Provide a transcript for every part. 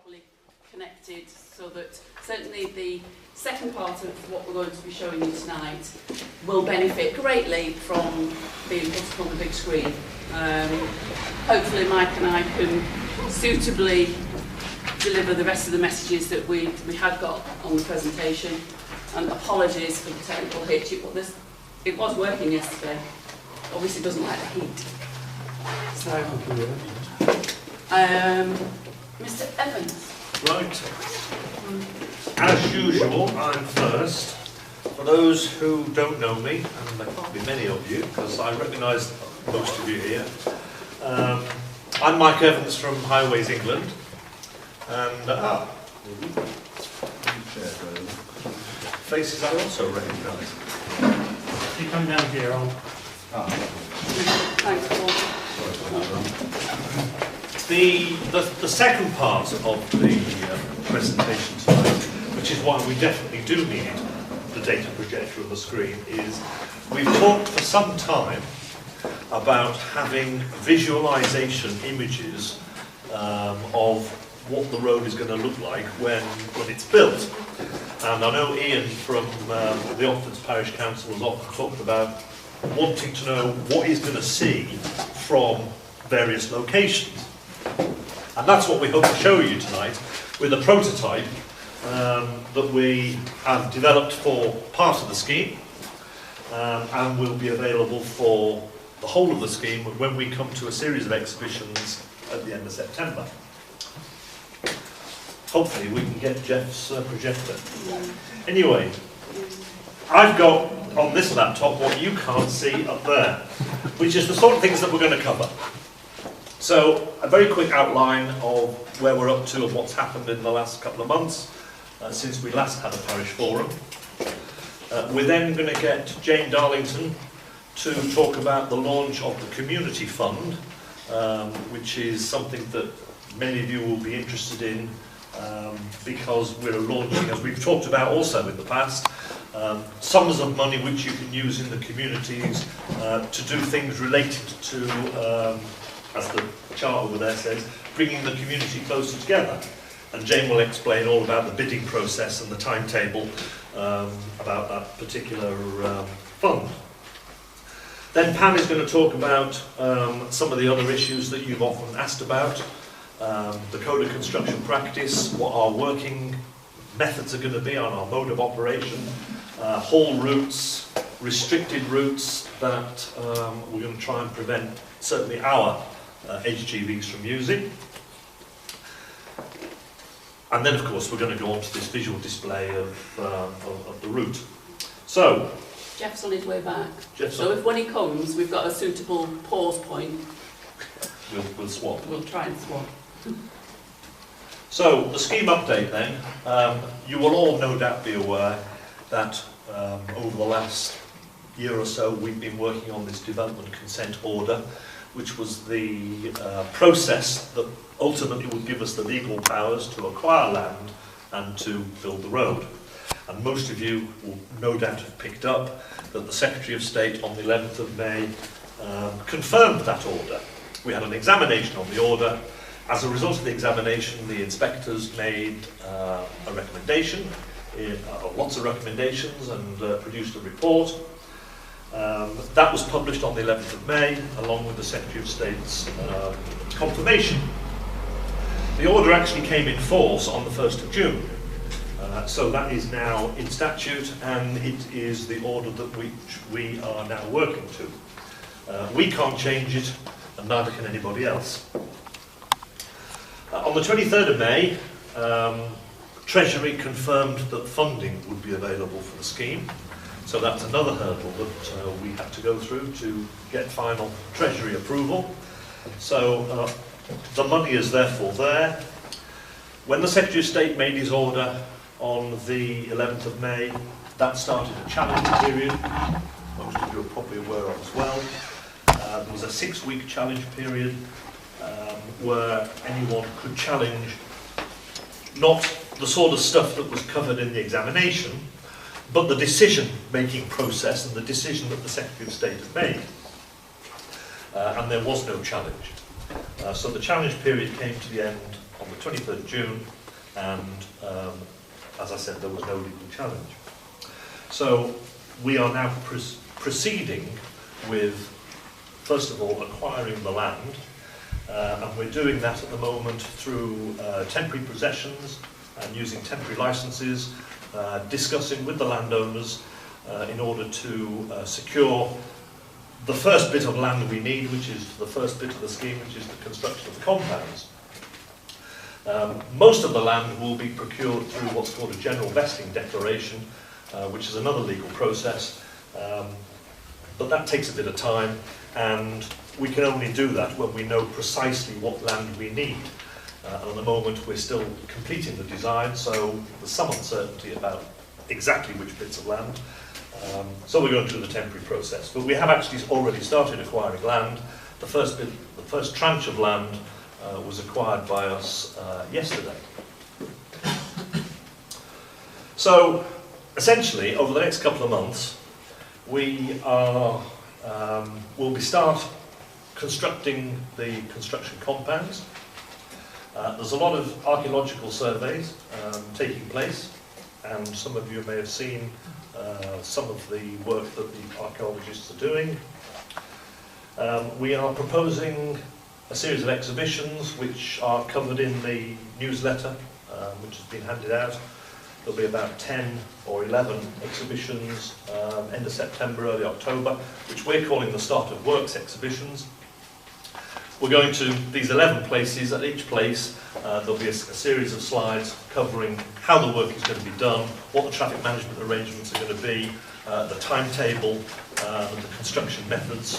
properly connected, so that certainly the second part of what we're going to be showing you tonight will benefit greatly from being put up on the big screen. Hopefully Mike and I can suitably deliver the rest of the messages that we had got on the presentation, and apologies for the technical hitch. It was working yesterday, obviously doesn't like the heat. So, Mr. Evans. Right. As usual, I'm first. For those who don't know me, and there can't be many of you, because I recognise most of you here, I'm Mike Evans from Highways England, and faces I also recognise. You come down here, I'll... Thanks, Paul. The second part of the presentation tonight, which is why we definitely do need the data projector and the screen, is we've talked for some time about having visualisation images of what the road is going to look like when it's built. And I know Ian from the A14 Parish Council has often talked about wanting to know what he's going to see from various locations. And that's what we hope to show you tonight with a prototype that we have developed for part of the scheme and will be available for the whole of the scheme when we come to a series of exhibitions at the end of September. Hopefully we can get Jeff's projector. Anyway, I've got on this laptop what you can't see up there, which is the sort of things that we're going to cover. So, a very quick outline of where we're up to and what's happened in the last couple of months since we last had a parish forum. We're then going to get Jane Darlington to talk about the launch of the Community Fund, which is something that many of you will be interested in because we're launching, as we've talked about also in the past, sums of money which you can use in the communities to do things related to, as the chart over there says, bringing the community closer together. And Jane will explain all about the bidding process and the timetable about that particular fund. Then Pam is going to talk about some of the other issues that you've often asked about. The code of construction practice, what our working methods are going to be on our mode of operation, haul routes, restricted routes that we're going to try and prevent certainly our HGVs from using. And then of course we're going to go on to this visual display of the route. So, Jeff's on his way back. So if when he comes we've got a suitable pause point, we'll swap. We'll try and swap. So, the scheme update then. You will all no doubt be aware that over the last year or so we've been working on this development consent order, which was the process that ultimately would give us the legal powers to acquire land and to build the road. And most of you will no doubt have picked up that the Secretary of State on the 11th of May confirmed that order. We had an examination on the order. As a result of the examination, the inspectors made a recommendation, lots of recommendations, and produced a report. That was published on the 11th of May, along with the Secretary of State's confirmation. The order actually came in force on the 1st of June. So that is now in statute, and it is the order that we are now working to. We can't change it, and neither can anybody else. On the 23rd of May, Treasury confirmed that funding would be available for the scheme. So that's another hurdle that we had to go through to get final Treasury approval. So the money is therefore there. When the Secretary of State made his order on the 11th of May, that started a challenge period. Most of you are probably aware of as well. There was a 6-week challenge period where anyone could challenge not the sort of stuff that was covered in the examination, but the decision-making process and the decision that the Secretary of State had made. And there was no challenge. So the challenge period came to the end on the 23rd of June, and as I said, there was no legal challenge. So we are now proceeding with, first of all, acquiring the land, and we're doing that at the moment through temporary possessions and using temporary licences, discussing with the landowners in order to secure the first bit of land we need, which is the first bit of the scheme, which is the construction of the compounds. Most of the land will be procured through what's called a general vesting declaration, which is another legal process, but that takes a bit of time, and we can only do that when we know precisely what land we need. And at the moment we're still completing the design, so there's some uncertainty about exactly which bits of land. So we're going through the temporary process, but we have actually already started acquiring land. The first tranche of land was acquired by us yesterday. So essentially, over the next couple of months, we are will start constructing the construction compounds. There's a lot of archaeological surveys taking place, and some of you may have seen some of the work that the archaeologists are doing. We are proposing a series of exhibitions which are covered in the newsletter which has been handed out. There'll be about 10 or 11 exhibitions end of September, early October, which we're calling the Start of Works exhibitions. We're going to these 11 places. At each place there'll be a series of slides covering how the work is going to be done, what the traffic management arrangements are going to be, the timetable, the construction methods,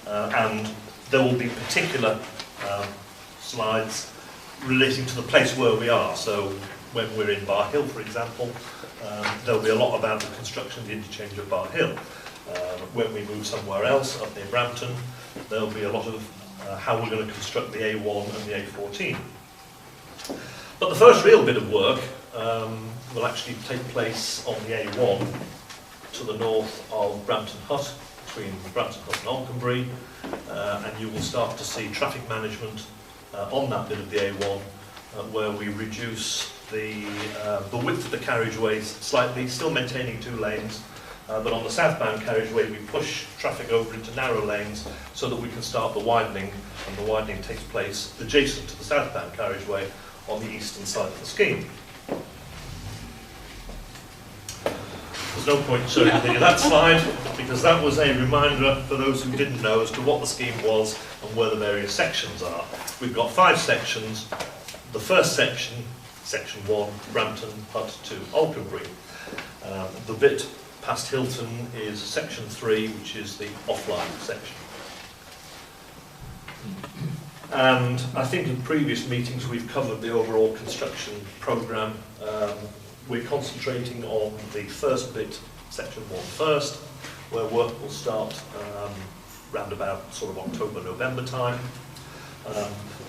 and there will be particular slides relating to the place where we are. So when we're in Bar Hill, for example, there'll be a lot about the construction of the interchange of Bar Hill. When we move somewhere else, up near Brampton, there'll be a lot of how we're going to construct the A1 and the A14. But the first real bit of work will actually take place on the A1 to the north of Brampton Hut, between Brampton Hut and Alconbury, and you will start to see traffic management on that bit of the A1 where we reduce the width of the carriageways slightly, still maintaining 2 lanes, but on the southbound carriageway we push traffic over into narrow lanes so that we can start the widening, and the widening takes place adjacent to the southbound carriageway on the eastern side of the scheme. There's no point showing you that slide, because that was a reminder for those who didn't know as to what the scheme was and where the various sections are. We've got 5 sections. The first section, section 1, Brampton Hut to Alconbury. The bit past Hilton is section 3, which is the offline section. And I think in previous meetings we've covered the overall construction programme. We're concentrating on the first bit, section 1 first, where work will start round about sort of October, November time.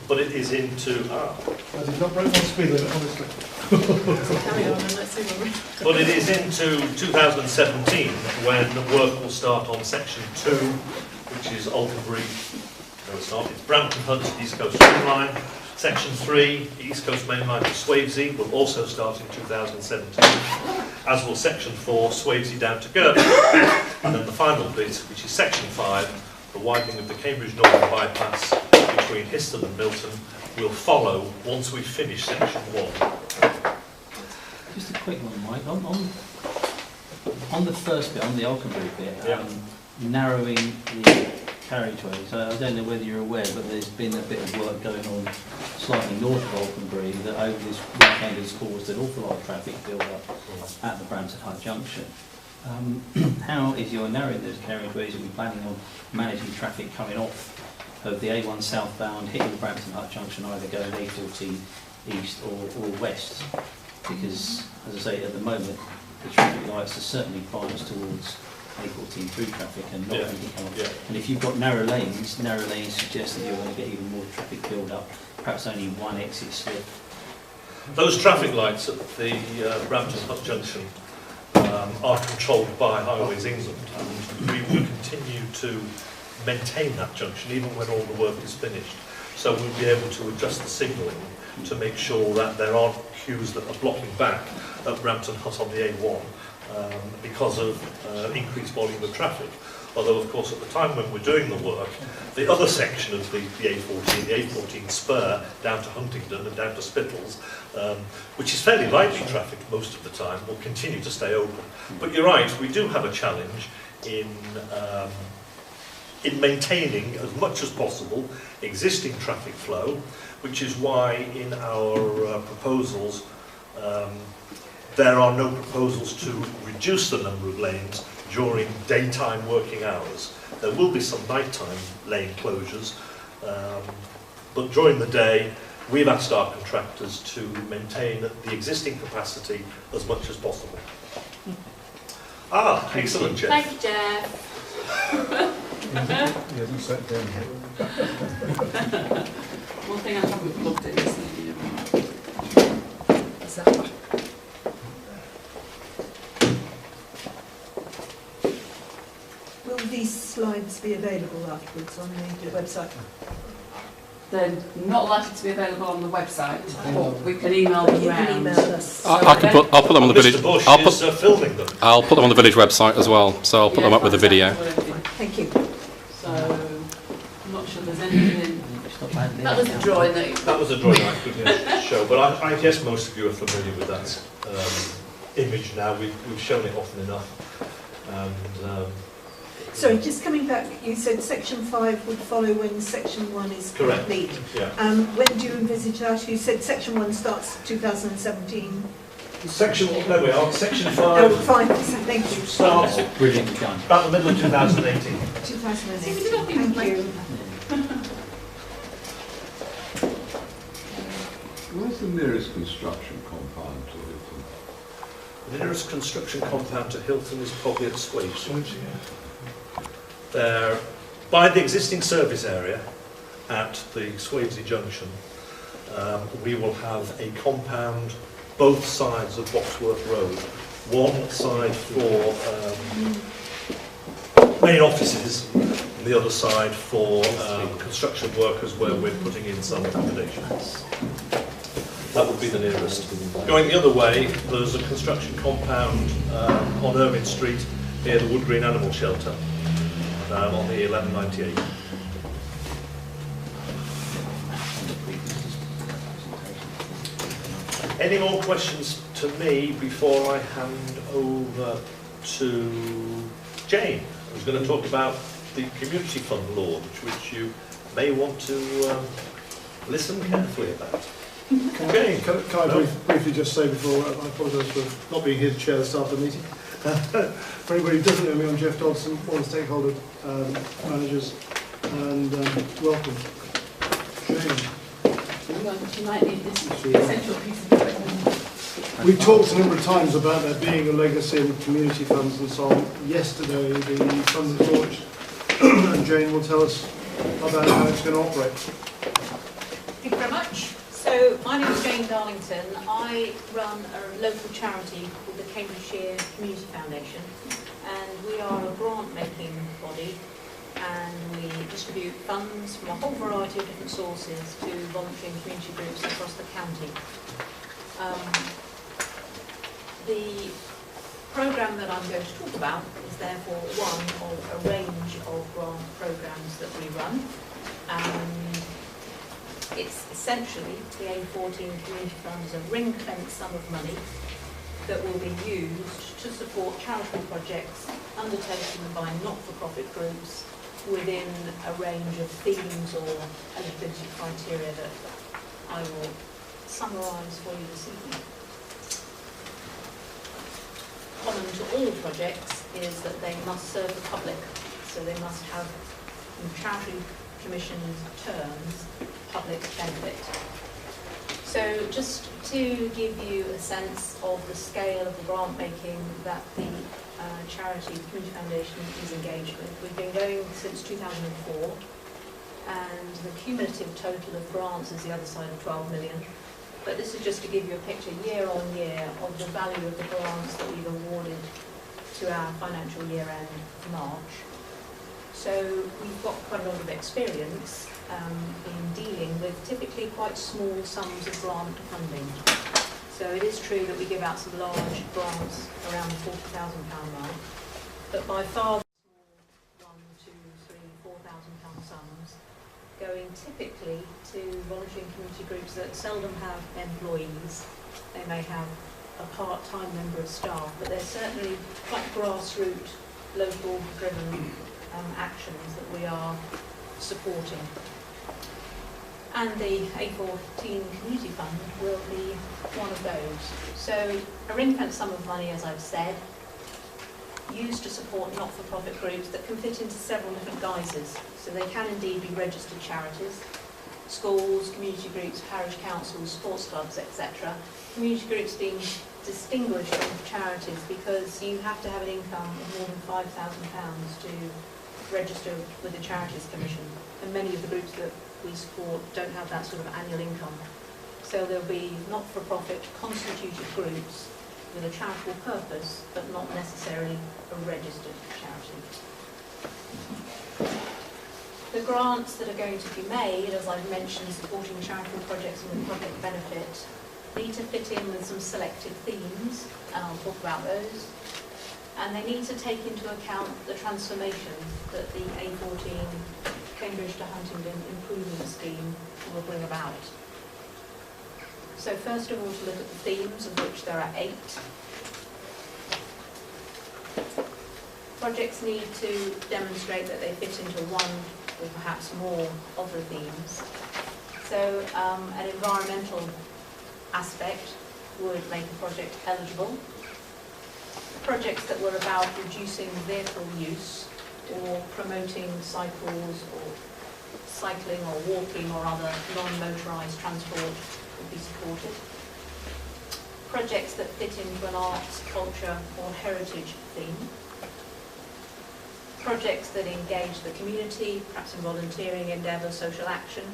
But it is into... I did not break my speed limit, honestly. Carry on and let's see what we're... But it is into 2017 when the work will start on section 2, which is Alconbury. No, it's not. It's Brampton Hut, East Coast Main Line. Section 3, the East Coast Main Line to Swavesey, will also start in 2017, as will section 4, Swavesey down to Girton. And then the final bit, which is section 5, the widening of the Cambridge Northern Bypass between Histon and Milton, will follow once we finish section 1. Just a quick one, Mike. On the first bit, on the Alconbury bit, narrowing the carriageways. I don't know whether you're aware, but there's been a bit of work going on slightly north of Alconbury that over this weekend has caused an awful lot of traffic build up at the Brampton Hut junction. How is your narrowing those carriageways? Are we planning on managing traffic coming off of the A1 southbound, hitting the Brampton Hut junction, either going A14 east or west? Because, as I say, at the moment, the traffic lights are certainly biased towards A14 through traffic and not really come off. And if you've got narrow lanes suggest that you're going to get even more traffic build up, perhaps only one exit slip. Those traffic lights at the Brampton Hut junction are controlled by Highways England, and we will continue to maintain that junction even when all the work is finished. So we'll be able to adjust the signalling to make sure that there aren't queues that are blocking back at Brampton Hut on the A1 because of increased volume of traffic. Although, of course, at the time when we're doing the work, the other section of the A14 spur down to Huntingdon and down to Spittles, which is fairly lively traffic most of the time, will continue to stay open. But you're right, we do have a challenge in maintaining as much as possible existing traffic flow, which is why in our proposals there are no proposals to reduce the number of lanes during daytime working hours. There will be some nighttime lane closures, but during the day we've asked our contractors to maintain the existing capacity as much as possible. Excellent, Jeff. Thank you, Jeff. He hasn't sat down yet. One thing I haven't looked at is Will these slides be available afterwards on the website? they're not likely to be available on the website, but we can email them You round. can email us. I'll put them on the village. Mr. Bush I'll is filming them. put them on the village website as well. So I'll put them up with a video. Thank you. So I'm not sure there's anything. Stop adding That was the drawing That was a drawing I could show, but I guess most of you are familiar with that image now. We've shown it often enough. And, Sorry, just coming back, you said section 5 would follow when section 1 is correct. complete. Yeah. When do you envisage that? You said section 1 starts 2017. Section 5 Oh, fine, thank you. starts Brilliantly done. about the middle of 2018. 2018, thank you. Where's the nearest construction compound to Hilton? The nearest construction compound to Hilton is probably at Swavesey. There, by the existing service area at the Swavesey Junction, we will have a compound both sides of Boxworth Road. One side for main offices, and the other side for construction workers where we're putting in some accommodation. That would be the nearest. Going the other way, there's a construction compound on Irvine Street near the Wood Green Animal Shelter on the 1198. Any more questions to me before I hand over to Jane, who's going to talk about the Community Fund Law, which you may want to listen carefully about. Jane, Can I briefly just say before, I apologise for not being here to chair the start of the meeting. For anybody who doesn't know me, I'm Jeff Dodson, one of the stakeholder managers, and welcome. Jane. You might need this essential piece of equipment. We talked a number of times about there being a legacy in community funds and so on. Yesterday the fund was launched and Jane will tell us about how it's going to operate. Thank you very much. So my name is Jane Darlington. I run a local charity called the Cambridgeshire Community Foundation, and we are a grant-making body, and we distribute funds from a whole variety of different sources to voluntary and community groups across the county. The programme that I'm going to talk about is therefore one of a range of grant programmes that we run. It's essentially the A14 Community Fund is a ring-fenced sum of money that will be used to support charitable projects undertaken by not-for-profit groups within a range of themes or eligibility criteria that I will summarise for you this evening. Common to all projects is that they must serve the public, so they must have, in charity commission's terms, public benefit. So just to give you a sense of the scale of the grant making that the charity, the Community Foundation, is engaged with. We've been going since 2004, and the cumulative total of grants is the other side of 12 million. But this is just to give you a picture year on year of the value of the grants that we've awarded to our financial year end March. So we've got quite a lot of experience in dealing with typically quite small sums of grant funding. So it is true that we give out some large grants around the £40,000 mark, but by far the small £1,000, £2,000, £3,000, £4,000 sums going typically to volunteering community groups that seldom have employees. They may have a part-time member of staff, but they're certainly quite grassroots, local driven actions that we are supporting. And the A14 Community Fund will be one of those. So a ring-fence sum of money, as I've said, used to support not-for-profit groups that can fit into several different guises. So they can indeed be registered charities, schools, community groups, parish councils, sports clubs, etc. Community groups being distinguished from charities because you have to have an income of more than £5,000 to register with the Charities Commission, and many of the groups that we support don't have that sort of annual income. So there'll be not-for-profit constituted groups with a charitable purpose, but not necessarily a registered charity. The grants that are going to be made, as I've mentioned, supporting charitable projects and with public benefit, need to fit in with some selected themes, and I'll talk about those. And they need to take into account the transformation that the A14 Cambridge to Huntingdon Improvement Scheme will bring about. So first of all, to look at the themes, of which there are 8. Projects need to demonstrate that they fit into one or perhaps more of the themes. So an environmental aspect would make a project eligible. Projects that were about reducing vehicle use or promoting cycles or cycling or walking or other non-motorised transport would be supported. Projects that fit into an arts, culture or heritage theme. Projects that engage the community, perhaps in volunteering, endeavour, social action.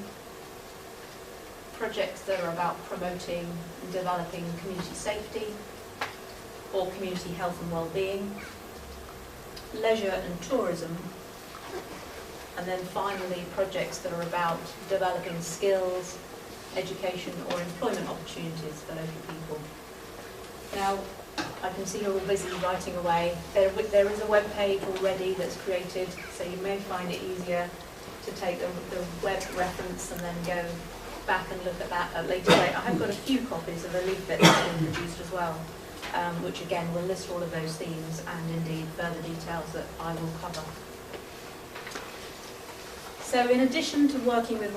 Projects that are about promoting and developing community safety or community health and well-being, leisure and tourism, and then finally projects that are about developing skills, education or employment opportunities for local people. Now, I can see you're all busy writing away. There is a web page already that's created, so you may find it easier to take the web reference and then go back and look at that at a later date. I have got a few copies of a leaflet that's been produced as well, which again will list all of those themes and indeed further details that I will cover. So in addition to working with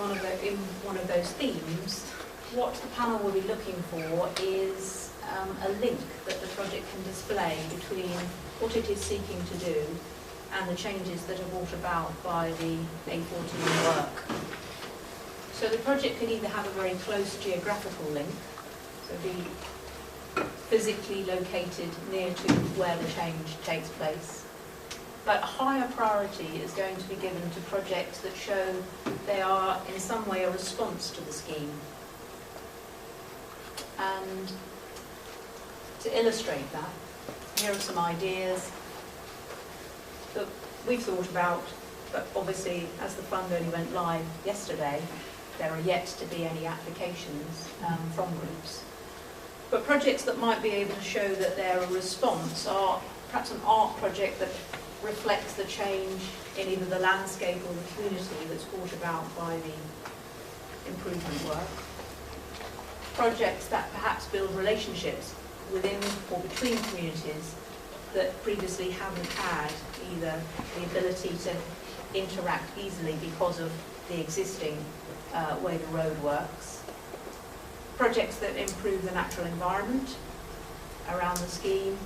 in one of those themes, what the panel will be looking for is a link that the project can display between what it is seeking to do and the changes that are brought about by the A14 work. So the project could either have a very close geographical link, so be physically located near to where the change takes place, but higher priority is going to be given to projects that show they are in some way a response to the scheme. And to illustrate that, here are some ideas that we've thought about, but obviously as the fund only went live yesterday, there are yet to be any applications from groups. But projects that might be able to show that they're a response are perhaps an art project that reflects the change in either the landscape or the community that's brought about by the improvement work. Projects that perhaps build relationships within or between communities that previously haven't had either the ability to interact easily because of the existing way the road works. Projects that improve the natural environment around the scheme,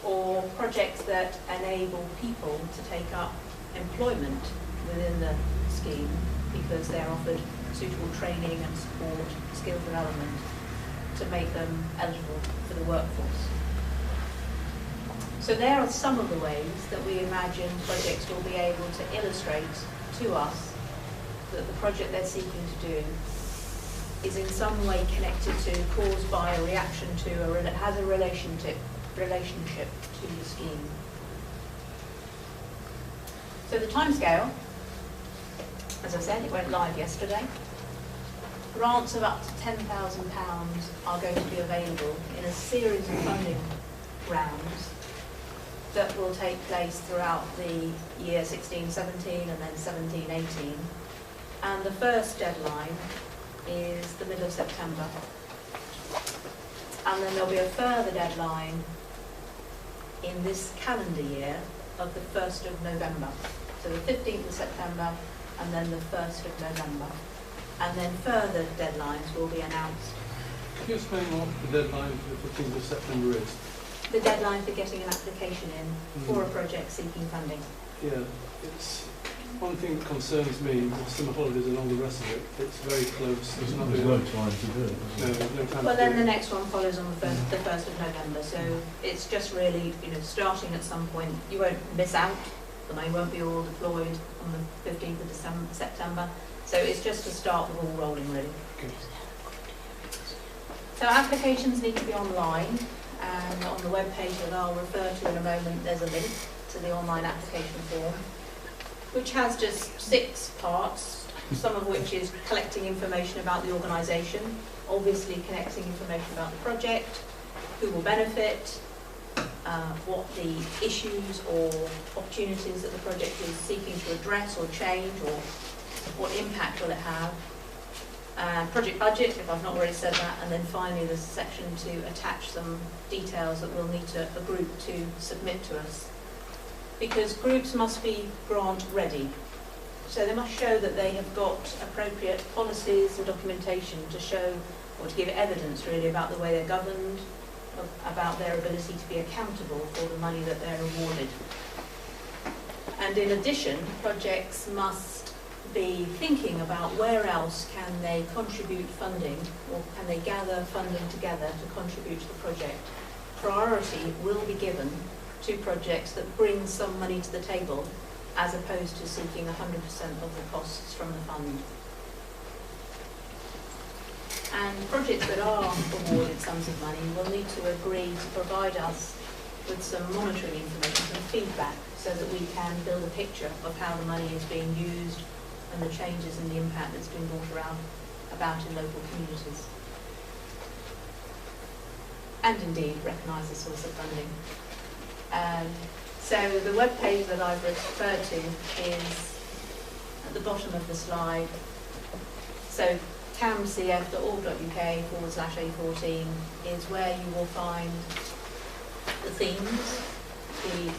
or projects that enable people to take up employment within the scheme because they're offered suitable training and support, skill development to make them eligible for the workforce. So there are some of the ways that we imagine projects will be able to illustrate to us that the project they're seeking to do is in some way connected to, caused by, a reaction to, or it has a relationship to the scheme. So the timescale, as I said, it went live yesterday. Grants of up to £10,000 are going to be available in a series of funding rounds that will take place throughout the year 16-17 and then 17-18. And the first deadline is the middle of September. And then there'll be a further deadline in this calendar year of the 1st of November. So the 15th of September and then the 1st of November. And then further deadlines will be announced. Can you explain what the deadline for the 15th of September is? The deadline for getting an application in for a project seeking funding. Yeah, it's one thing that concerns me with summer holidays and all the rest of it. It's very close. There's no time to do it. No, there's no time Well, to then do the it. next one follows on the 1st of November. So it's just really, starting at some point. You won't miss out. The money won't be all deployed on the 15th of September. So it's just to start the ball rolling, really. Okay. So applications need to be online, and on the web page that I'll refer to in a moment, there's a link to the online application form, which has just 6 parts, some of which is collecting information about the organisation, obviously connecting information about the project, who will benefit, what the issues or opportunities that the project is seeking to address or change, or what impact will it have, project budget, if I've not already said that, and then finally there's a section to attach some details that we'll need a group to submit to us. Because groups must be grant ready. So they must show that they have got appropriate policies and documentation to show, or to give evidence really about the way they're governed, about their ability to be accountable for the money that they're awarded. And in addition, projects must be thinking about where else can they contribute funding, or can they gather funding together to contribute to the project. Priority will be given to projects that bring some money to the table, as opposed to seeking 100% of the costs from the fund. And projects that are awarded sums of money will need to agree to provide us with some monitoring information, some feedback, so that we can build a picture of how the money is being used and the changes and the impact that's been brought about in local communities. And indeed recognise the source of funding. So the web page that I've referred to is at the bottom of the slide. So camcf.org.uk/A14 is where you will find the themes, the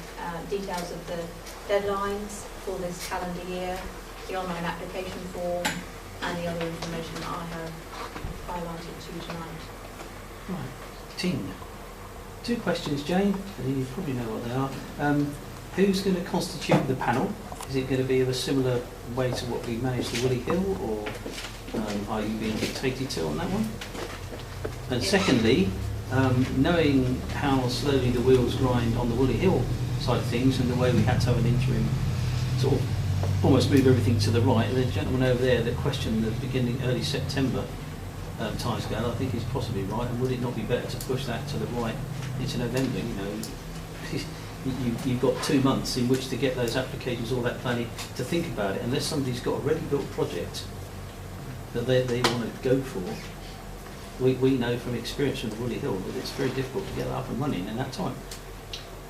details of the deadlines for this calendar year, the online application form, and the other information that I have highlighted to you tonight. Right. Team. 2 questions, Jane, and you probably know what they are. Who's going to constitute the panel? Is it going to be of a similar way to what we managed the Woolly Hill, or are you being dictated to on that one? And secondly, knowing how slowly the wheels grind on the Woolly Hill side of things, and the way we had to have an interim sort of almost move everything to the right, and the gentleman over there that questioned the early September timescale, I think is possibly right. And would it not be better to push that to the right into November? You've got 2 months in which to get those applications, all that planning, to think about it. Unless somebody's got a ready-built project that they want to go for, we know from experience from the Woolly Hill that it's very difficult to get that up and running in that time.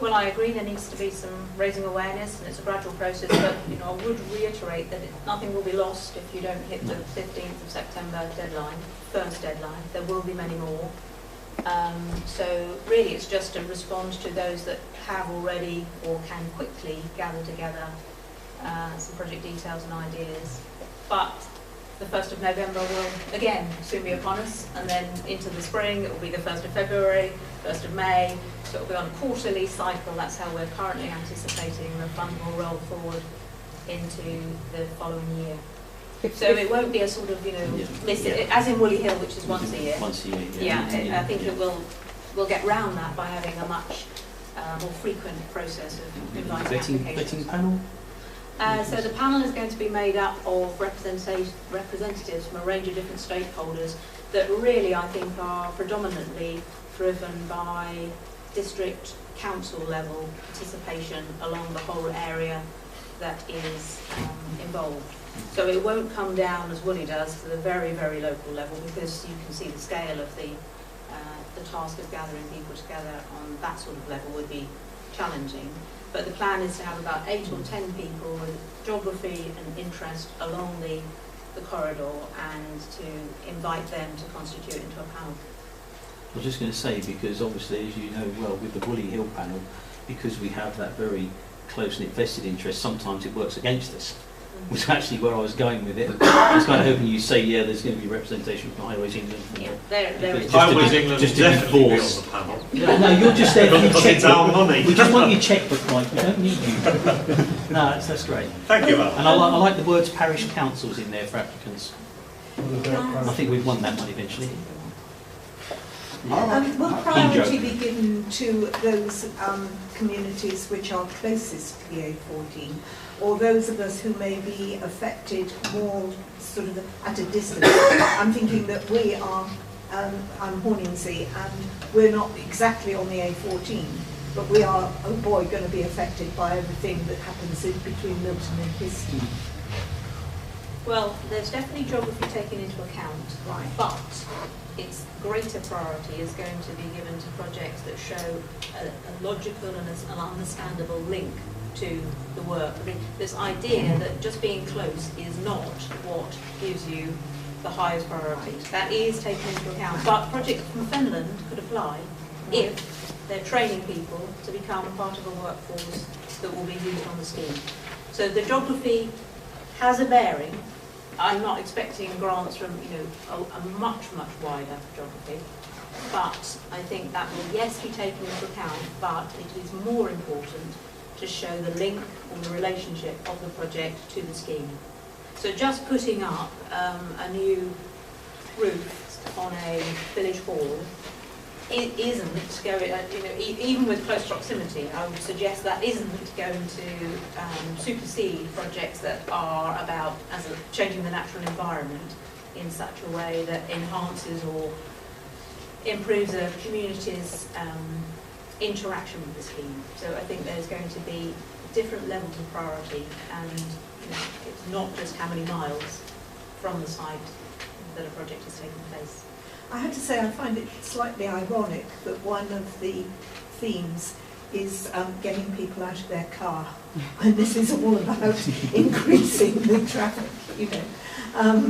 Well, I agree there needs to be some raising awareness, and it's a gradual process, but I would reiterate that nothing will be lost if you don't hit the 15th of September deadline, first deadline. There will be many more. So really it's just to respond to those that have already or can quickly gather together some project details and ideas. But the 1st of November will again soon be upon us, and then into the spring it will be the 1st of February, 1st of May, so it will be on a quarterly cycle. That's how we're currently anticipating the fund will roll forward into the following year. So it won't be a sort of, as in Woolly Hill, which is once a year. Once a year, I think it we'll get round that by having a much more frequent process of inviting applications. Vetting panel? So the panel is going to be made up of representatives from a range of different stakeholders that really, I think, are predominantly driven by district council level participation along the whole area that is involved. So it won't come down as Woolly does to the very, very local level, because you can see the scale of the task of gathering people together on that sort of level would be challenging. But the plan is to have about 8 or 10 people with geography and interest along the corridor, and to invite them to constitute into a panel. I was just going to say, because obviously, as you know well, with the Woolly Hill panel, because we have that very close-knit vested interest, sometimes it works against us. Was actually where I was going with it. I was kind of hoping you say, yeah, there's going to be representation from Highways England. Yeah, there is. Highways England just will definitely be on force. the panel. No, you're just there for your Because it's our checkbook. money. We just want your checkbook, Mike. We don't need you. No, that's great. Thank you, Alan. And I like the words parish councils in there for applicants. I think we've won that one eventually. Will priority be given to those communities which are closest to the A14, or those of us who may be affected more sort of at a distance? I'm thinking that we are, I'm Horningsea, and we're not exactly on the A14, but we are, oh boy, going to be affected by everything that happens in between Milton and Histon. Well, there's definitely geography taken into account, right? But its greater priority is going to be given to projects that show a logical and an understandable link to the work. This idea that just being close is not what gives you the highest priority. That is taken into account. But projects from Finland could apply if they're training people to become part of a workforce that will be used on the scheme. So the geography has a bearing. I'm not expecting grants from, a much, much wider geography, but I think that will, yes, be taken into account, but it is more important to show the link or the relationship of the project to the scheme. So just putting up a new roof on a village hall, it isn't going, even with close proximity, I would suggest that isn't going to supersede projects that are about changing the natural environment in such a way that enhances or improves a community's interaction with the scheme. So I think there's going to be different levels of priority, and it's not just how many miles from the site that a project is taking place. I have to say, I find it slightly ironic that one of the themes is getting people out of their car, and this is all about increasing the traffic,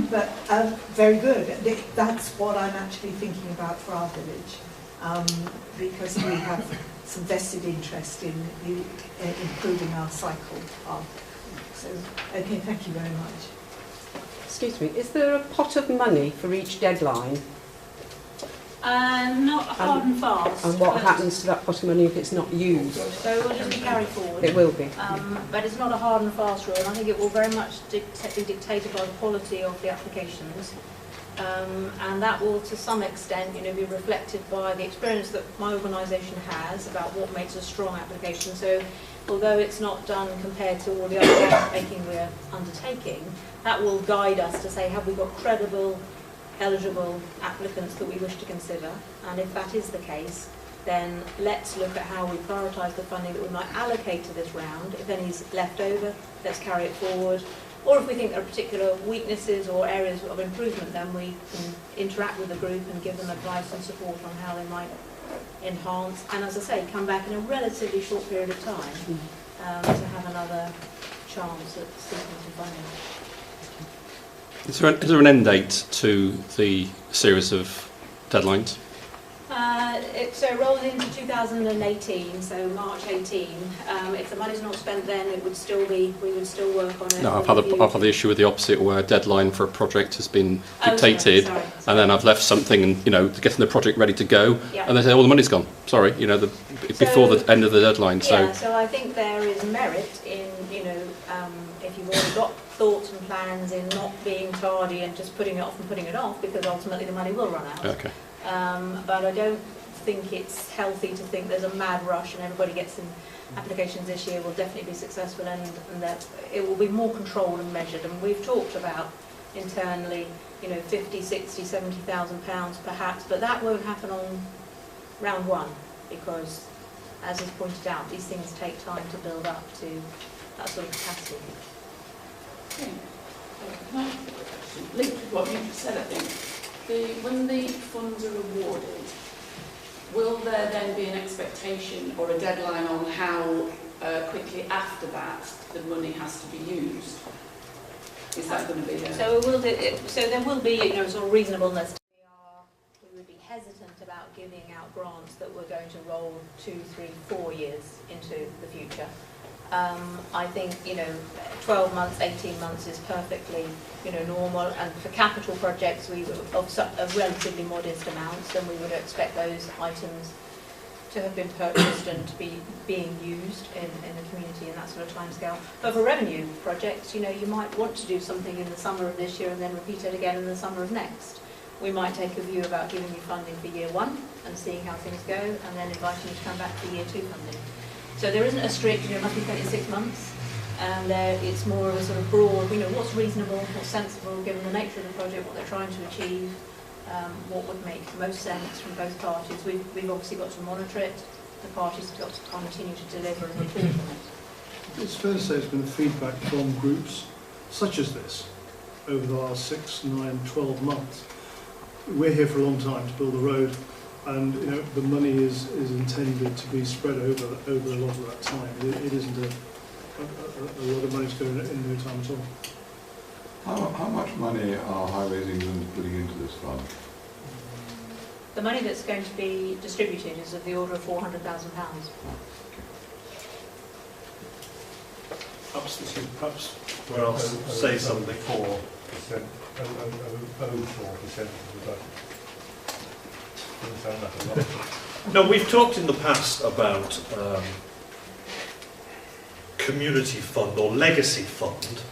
but very good. That's what I'm actually thinking about for our village, because we have some vested interest in improving our cycle path. So, okay, thank you very much. Excuse me, is there a pot of money for each deadline? Not hard and fast. And what happens to that pot of money if it's not used? So it will just be carried forward. It will be. But it's not a hard and fast rule, and I think it will very much be dictated by the quality of the applications. And that will, to some extent, be reflected by the experience that my organisation has about what makes a strong application. So, although it's not done compared to all the other making we're undertaking, that will guide us to say, have we got credible, eligible applicants that we wish to consider? And if that is the case, then let's look at how we prioritise the funding that we might allocate to this round. If any's left over, let's carry it forward. Or if we think there are particular weaknesses or areas of improvement, then we can interact with the group and give them advice and support on how they might enhance. And as I say, come back in a relatively short period of time to have another chance at seeking some funding. Is there an end date to the series of deadlines? So it rolls into 2018, so March 18. If the money's not spent then, we would still work on it. No, I've had the issue with the opposite, where a deadline for a project has been dictated, sorry. and then I've left something, and getting the project ready to go, Yeah. and they say, "Oh, the money's gone." Sorry, before the end of the deadline. Yeah, so I think there is merit in, if you've already got thoughts and plans, in not being tardy and just putting it off, because ultimately the money will run out. Okay. But I don't think it's healthy to think there's a mad rush and everybody gets in applications this year will definitely be successful, and that it will be more controlled and measured. And we've talked about internally, 50, 60, 70,000 pounds perhaps, but that won't happen on round one, because as is pointed out, these things take time to build up to that sort of capacity. Okay. Linked with what you just said, I think, when the funds are awarded, will there then be an expectation or a deadline on how quickly after that the money has to be used? Is that going to be a... So there will be, you know, sort of reasonableness. We would be hesitant about giving out grants that were going to roll 2, 3, 4 years into the future. I think, you know, 12 months, 18 months is perfectly, you know, normal. And for capital projects, we of a relatively modest amounts, then we would expect those items to have been purchased and to be being used in the community in that sort of timescale. But for revenue projects, you know, you might want to do something in the summer of this year and then repeat it again in the summer of next. We might take a view about giving you funding for year 1 and seeing how things go, and then inviting you to come back for year 2 funding. So there isn't a strict, you know, must be 26 months, and it's more of a sort of broad, you know, what's reasonable, what's sensible, given the nature of the project, what they're trying to achieve, what would make most sense from both parties. We've obviously got to monitor it, the parties have got to continue to deliver and report on it. It's fair to say it's been feedback from groups such as this over the last 6, 9, 12 months. We're here for a long time to build a road, and you know the money is intended to be spread over a lot of that time. It isn't a lot of money to go in no time at all. How much money are Highways England putting into this fund? The money that's going to be distributed is of the order of £400,000. Perhaps Where else say something? 4%, 04% of the budget. Doesn't sound like a lot. No, we've talked in the past about community fund or legacy fund.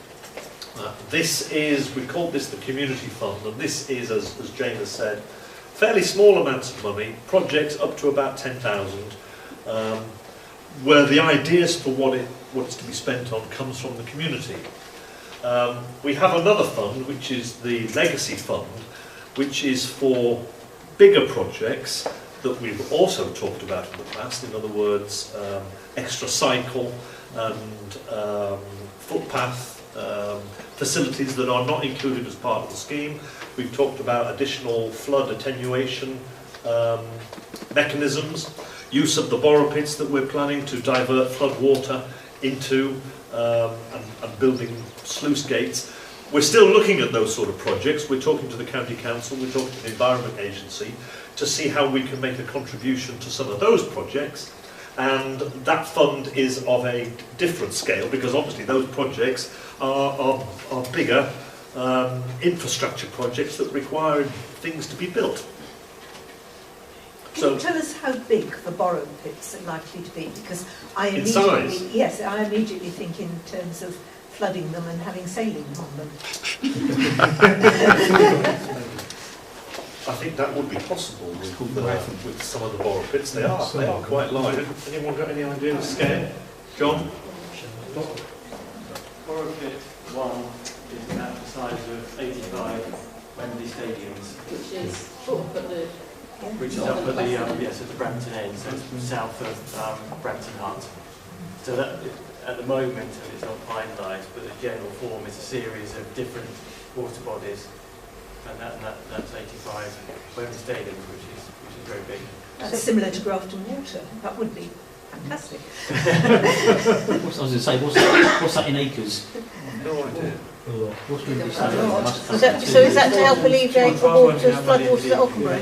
We call this the community fund, and this is, as Jane has said, fairly small amounts of money, projects up to about 10,000, where the ideas for what's to be spent on comes from the community. We have another fund, which is the legacy fund, which is for bigger projects that we've also talked about in the past. In other words, extra cycle and footpath facilities that are not included as part of the scheme. We've talked about additional flood attenuation mechanisms, use of the borrow pits that we're planning to divert flood water into and building sluice gates. We're still looking at those sort of projects. We're talking to the County Council, we're talking to the Environment Agency to see how we can make a contribution to some of those projects. And that fund is of a different scale because obviously those projects are bigger infrastructure projects that require things to be built. Can you tell us how big the borrow pits are likely to be? Because I In size? yes, I immediately think in terms of flooding them and having sailing on them. I think that would be possible with some of the borrow pits. They are quite large. Anyone got any idea of scale? John? Borrow pit 1 is about the size of 85 Wembley stadiums. Which is up at the yes, at the Brampton end, so it's south of Brampton Hut. So that at the moment it's not finalised, but the general form is a series of different water bodies, and that's 85 Wembley stadiums, which is very big. That's similar to Grafton Water. That would be fantastic. I was going to say, what's that in acres? No idea. What's going to be So is that to help alleviate the flood waters at Ockenbury?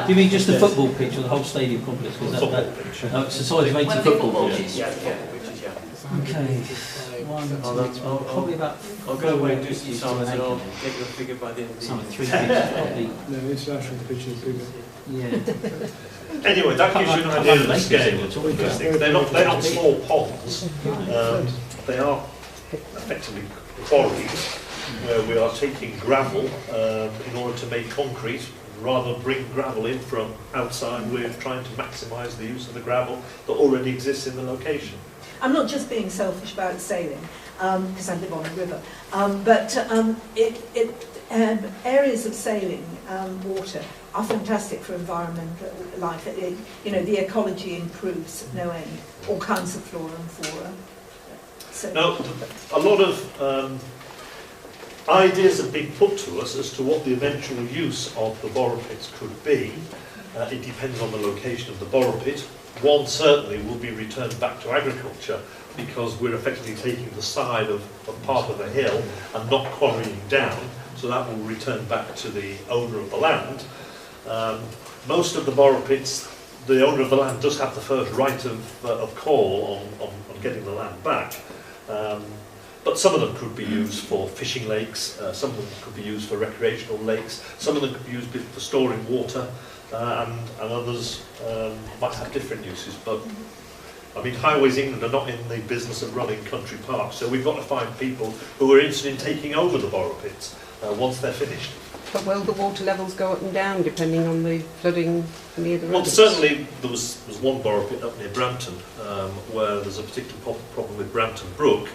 do you mean just the football pitch or the whole stadium complex? It's the size of 80 football pitches. Yeah, pitches, yeah. Okay. Probably about. I'll go away and do some sums and I'll get you a figure by the end of the Some 3 pitches probably. No, international pitches bigger. Yeah. Anyway, that gives you an idea of the scale. They're not small ponds. They are effectively quarries where we are taking gravel in order to make concrete. Rather than bring gravel in from outside, we're trying to maximise the use of the gravel that already exists in the location. I'm not just being selfish about sailing, because I live on a river, areas of sailing water are fantastic for environmental life. The ecology improves no end, all kinds of flora and fauna. So, Now, a lot of ideas have been put to us as to what the eventual use of the borrow pits could be. It depends on the location of the borrow pit. One certainly will be returned back to agriculture because we're effectively taking the side of part of the hill and not quarrying down, so that will return back to the owner of the land. Most of the borrow pits, the owner of the land does have the first right of call on getting the land back. But some of them could be used for fishing lakes, some of them could be used for recreational lakes, some of them could be used for storing water, and others might have different uses. But I mean, Highways England are not in the business of running country parks, so we've got to find people who are interested in taking over the borrow pits once they're finished. But will the water levels go up and down depending on the flooding near the roads? Well, certainly there was one borrow pit up near Brampton where there's a particular problem with Brampton Brook,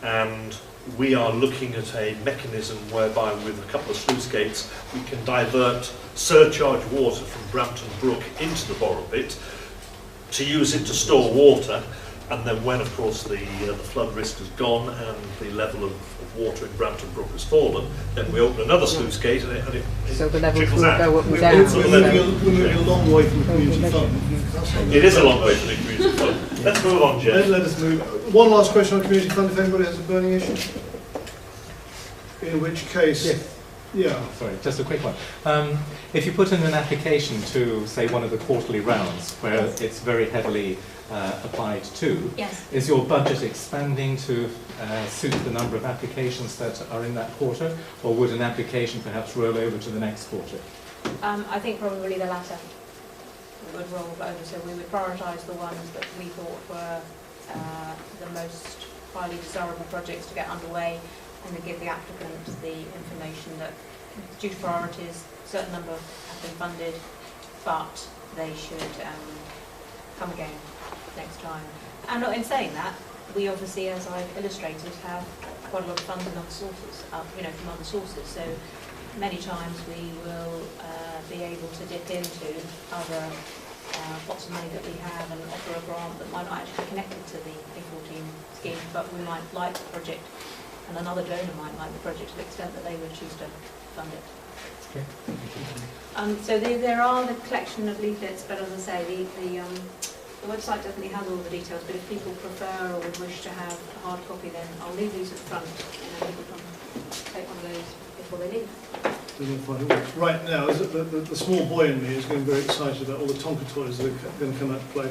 and we are looking at a mechanism whereby with a couple of sluice gates we can divert surcharge water from Brampton Brook into the borrow pit to use it to store water, and then when of course the flood risk has gone and the level of water in Brampton Brook has fallen, then we open another sluice gate and it so the levels trickles will out. go up and down. We're moving a long way from the community fund. It is a long way from the community fund. Let's move on, Jeff. Let us move. One last question on community fund, if anybody has a burning issue. In which case, yeah. Sorry, just a quick one. If you put in an application to, say, one of the quarterly rounds, where it's very heavily applied to, Yes. is your budget expanding to suit the number of applications that are in that quarter, or would an application perhaps roll over to the next quarter? I think probably the latter would roll over, so we would prioritise the ones that we thought were the most highly desirable projects to get underway, and then give the applicant the information that due to priorities, a certain number have been funded, but they should come again next time. And in saying that, we obviously, as I've illustrated, have quite a lot of funds in other sources, from other sources. So many times we will be able to dip into other pots of money that we have and offer a grant that might not actually be connected to the A14 scheme, but we might like the project, and another donor might like the project to the extent that they would choose to fund it. Okay. So there are the collection of leaflets, but as I say, the website definitely has all the details, but if people prefer or would wish to have a hard copy, then I'll leave these at the front, and people can take one of those before they leave. Right now, the small boy in me is getting very excited about all the Tonka toys that are going to come out to play.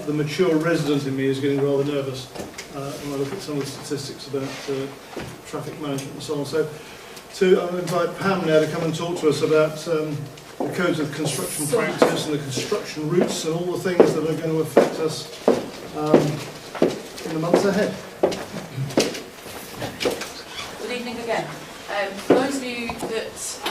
The mature resident in me is getting rather nervous when I look at some of the statistics about traffic management and so on. So to invite Pam now to come and talk to us about the codes of construction practice and the construction routes and all the things that are going to affect us in the months ahead. Good evening again. For those of you that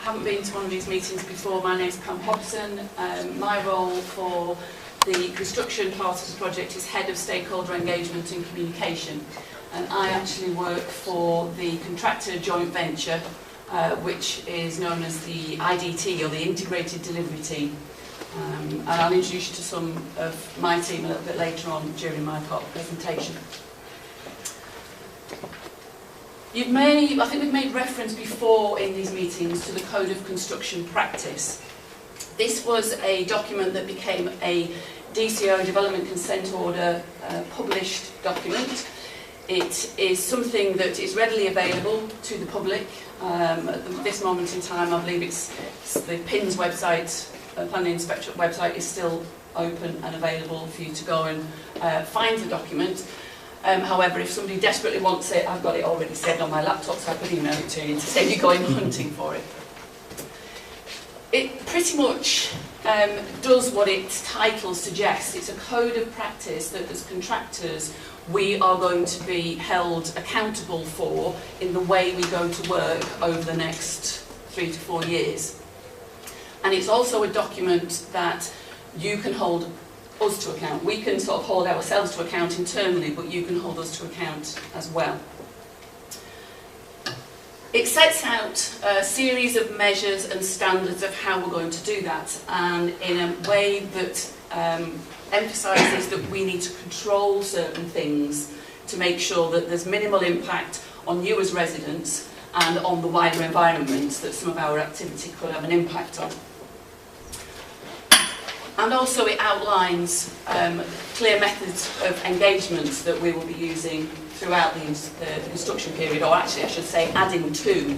haven't been to one of these meetings before, my name is Pam Hobson. My role for the construction part of the project is Head of Stakeholder Engagement and Communication, and I actually work for the contractor joint venture, which is known as the IDT, or the Integrated Delivery Team. And I'll introduce you to some of my team a little bit later on during my part of the presentation. I think we've made reference before in these meetings to the Code of Construction Practice. This was a document that became a DCO, Development Consent Order, published document. It is something that is readily available to the public. At this moment in time, I believe it's the PINS website, Planning Inspectorate website, is still open and available for you to go and find the document. However, if somebody desperately wants it, I've got it already saved on my laptop, so I could email it to you to save you going hunting for it. It pretty much does what its title suggests. It's a code of practice that as contractors we are going to be held accountable for in the way we go to work over the next 3 to 4 years. And it's also a document that you can hold us to account. We can sort of hold ourselves to account internally, but you can hold us to account as well. It sets out a series of measures and standards of how we're going to do that, and in a way that emphasises that we need to control certain things to make sure that there's minimal impact on you as residents and on the wider environment that some of our activity could have an impact on. And also it outlines clear methods of engagement that we will be using throughout the construction period, or actually I should say adding to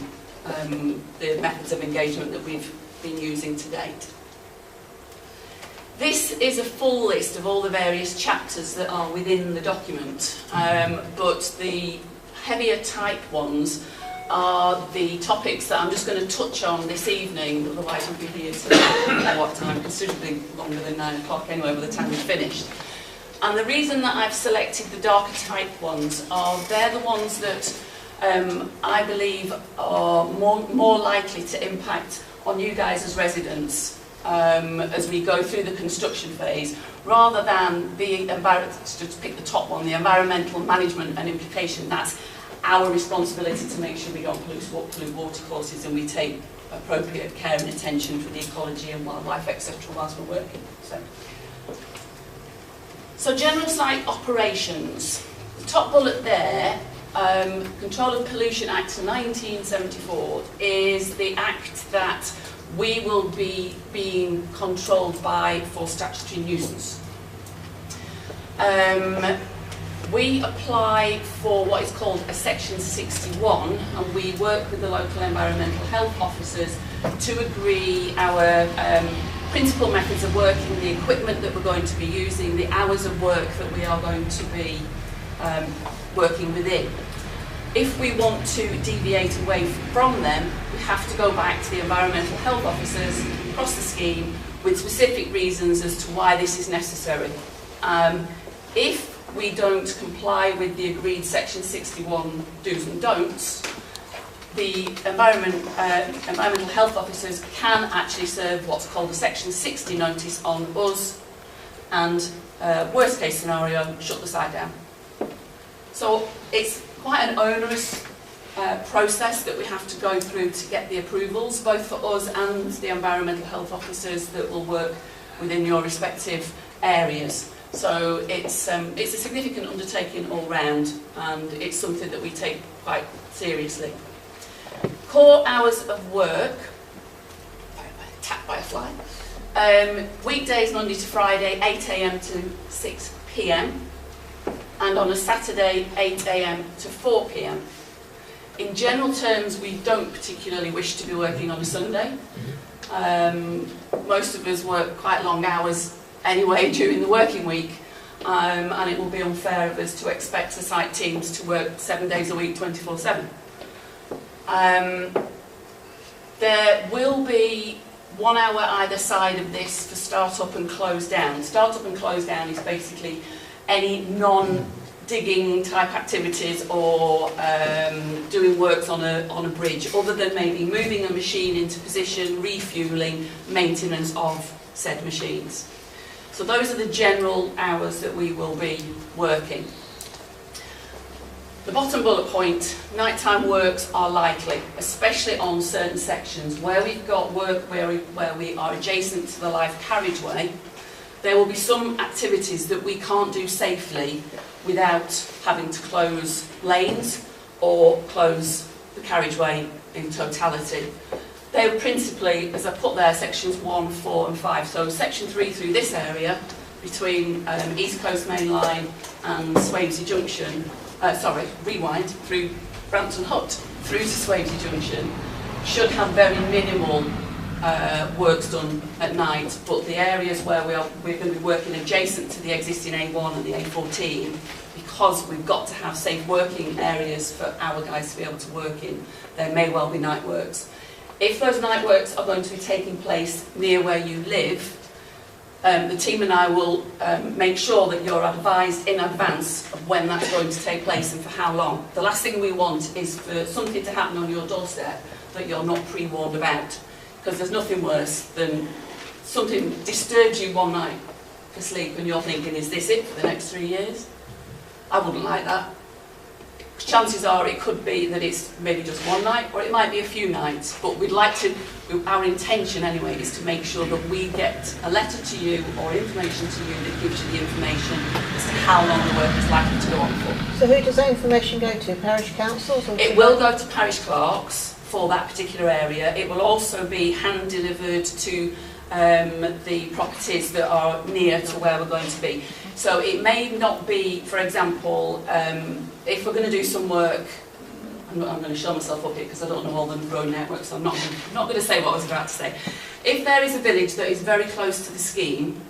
the methods of engagement that we've been using to date. This is a full list of all the various chapters that are within the document, but the heavier type ones are the topics that I'm just going to touch on this evening, otherwise we'll be here till what time, considerably longer than 9 o'clock anyway by the time we've finished. And the reason that I've selected the darker type ones are they're the ones that I believe are more likely to impact on you guys as residents as we go through the construction phase, rather than the just pick the top one, the environmental management and implication. That's our responsibility to make sure we don't pollute water courses and we take appropriate care and attention for the ecology and wildlife, etc. whilst we're working. So general site operations. The top bullet there, Control of Pollution Act 1974, is the act that we will be being controlled by for statutory nuisance. We apply for what is called a Section 61, and we work with the local environmental health officers to agree our principal methods of working, the equipment that we're going to be using, the hours of work that we are going to be working within. If we want to deviate away from them, we have to go back to the environmental health officers across the scheme with specific reasons as to why this is necessary. If we don't comply with the agreed Section 61 do's and don'ts, the environmental health officers can actually serve what's called a Section 60 notice on us, and worst case scenario, shut the site down. So it's quite an onerous process that we have to go through to get the approvals, both for us and the environmental health officers that will work within your respective areas. So it's a significant undertaking all round, and it's something that we take quite seriously. Core hours of work, tapped by a fly. Weekdays Monday to Friday, 8 AM to 6 PM, and on a Saturday, 8 AM to 4 PM. In general terms, we don't particularly wish to be working on a Sunday. Most of us work quite long hours anyway during the working week, and it will be unfair of us to expect the site teams to work 7 days a week, 24/7. There will be 1 hour either side of this for start up and close down. Start up and close down is basically any non-digging type activities or doing works on a bridge, other than maybe moving a machine into position, refuelling, maintenance of said machines. So those are the general hours that we will be working. The bottom bullet point, nighttime works are likely, especially on certain sections. Where we've got work where we are adjacent to the live carriageway, there will be some activities that we can't do safely without having to close lanes or close the carriageway in totality. They were principally, as I put there, sections 1, 4 and 5. So section 3 through this area, between East Coast Main Line and Swavesey Junction, rewind, through Brampton Hut through to Swavesey Junction, should have very minimal works done at night, but the areas where we're going to be working adjacent to the existing A1 and the A14, because we've got to have safe working areas for our guys to be able to work in, there may well be night works. If those night works are going to be taking place near where you live, the team and I will make sure that you're advised in advance of when that's going to take place and for how long. The last thing we want is for something to happen on your doorstep that you're not pre-warned about, because there's nothing worse than something disturbs you one night for sleep and you're thinking, is this it for the next 3 years? I wouldn't like that, chances are it could be that it's maybe just one night, or it might be a few nights, but we'd like to, our intention anyway is to make sure that we get a letter to you or information to you that gives you the information as to how long the work is likely to go on for. So who does that information go to? Parish councils? Or it will go to parish clerks for that particular area. It will also be hand delivered to the properties that are near to where we're going to be. So it may not be, for example, if we're going to do some work, I'm going to show myself up here because I don't know all the road networks, so I'm not going to say what I was about to say. If there is a village that is very close to the scheme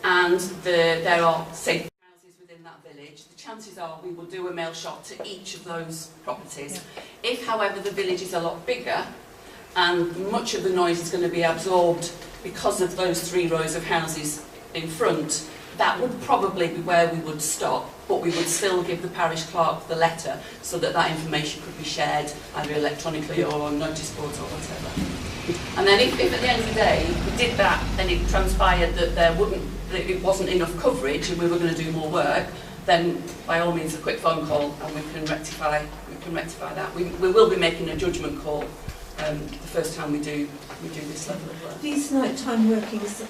and there are, say, houses within that village, the chances are we will do a mail shot to each of those properties. Yeah. If, however, the village is a lot bigger and much of the noise is going to be absorbed because of those 3 rows of houses in front, that would probably be where we would stop, but we would still give the parish clerk the letter so that that information could be shared either electronically or on notice boards or whatever. And then if at the end of the day we did that, then it transpired that that it wasn't enough coverage and we were going to do more work, then by all means a quick phone call and we can rectify that. We will be making a judgment call the first time we do this level of work. These nighttime workings,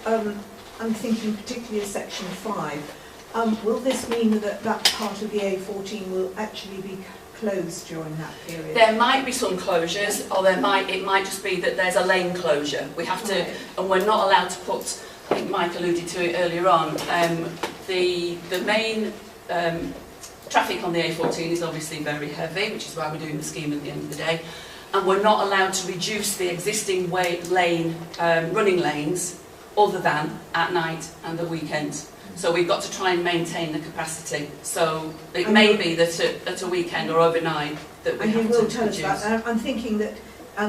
I'm thinking particularly of section 5. Will this mean that that part of the A14 will actually be closed during that period? There might be some closures, or it might just be that there's a lane closure. We have to, and we're not allowed to put, I think Mike alluded to it earlier on, the main traffic on the A14 is obviously very heavy, which is why we're doing the scheme at the end of the day. And we're not allowed to reduce the existing lane, running lanes, other than at night and the weekends. So we've got to try and maintain the capacity. So it may be that at a weekend or overnight that we have to reduce. And you will tell us that. I'm thinking that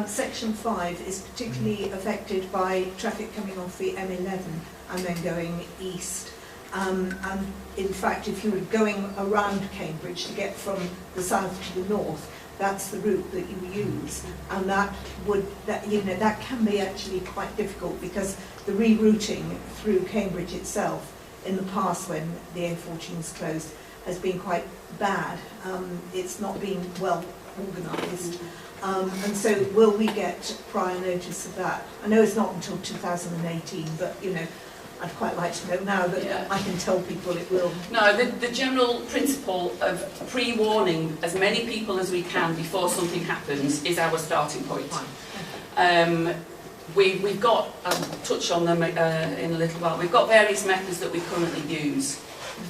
section 5 is particularly affected by traffic coming off the M11 and then going east. And in fact, if you were going around Cambridge to get from the south to the north, that's the route that you use, and that can be actually quite difficult because the rerouting through Cambridge itself in the past when the A14 is closed has been quite bad. It's not been well organised, and so will we get prior notice of that? I know it's not until 2018, but I'd quite like to know now that I can tell people it will. No, the general principle of pre-warning as many people as we can before something happens is our starting point. We've got, I'll touch on them in a little while, we've got various methods that we currently use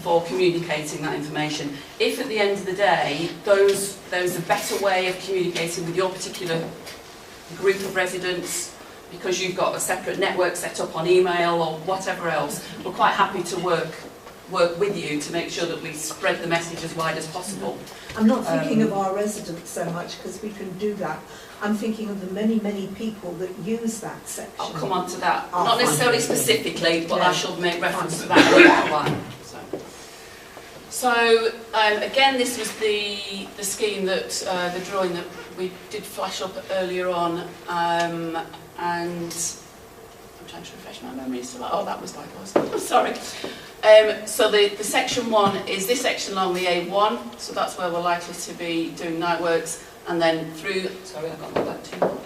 for communicating that information. If at the end of the day there's a better way of communicating with your particular group of residents, because you've got a separate network set up on email or whatever else, we're quite happy to work with you to make sure that we spread the message as wide as possible. I'm not thinking of our residents so much because we can do that. I'm thinking of the many, many people that use that section. I'll come on to that. Not necessarily specifically, but I shall make reference to that in a while. So again, this was the scheme that, the drawing that we did flash up earlier on, and I'm trying to refresh my memory. So, oh, that was like I was. Sorry. So the section 1 is this section along the A1, so that's where we're likely to be doing night works, and then through, sorry, I got my back too long,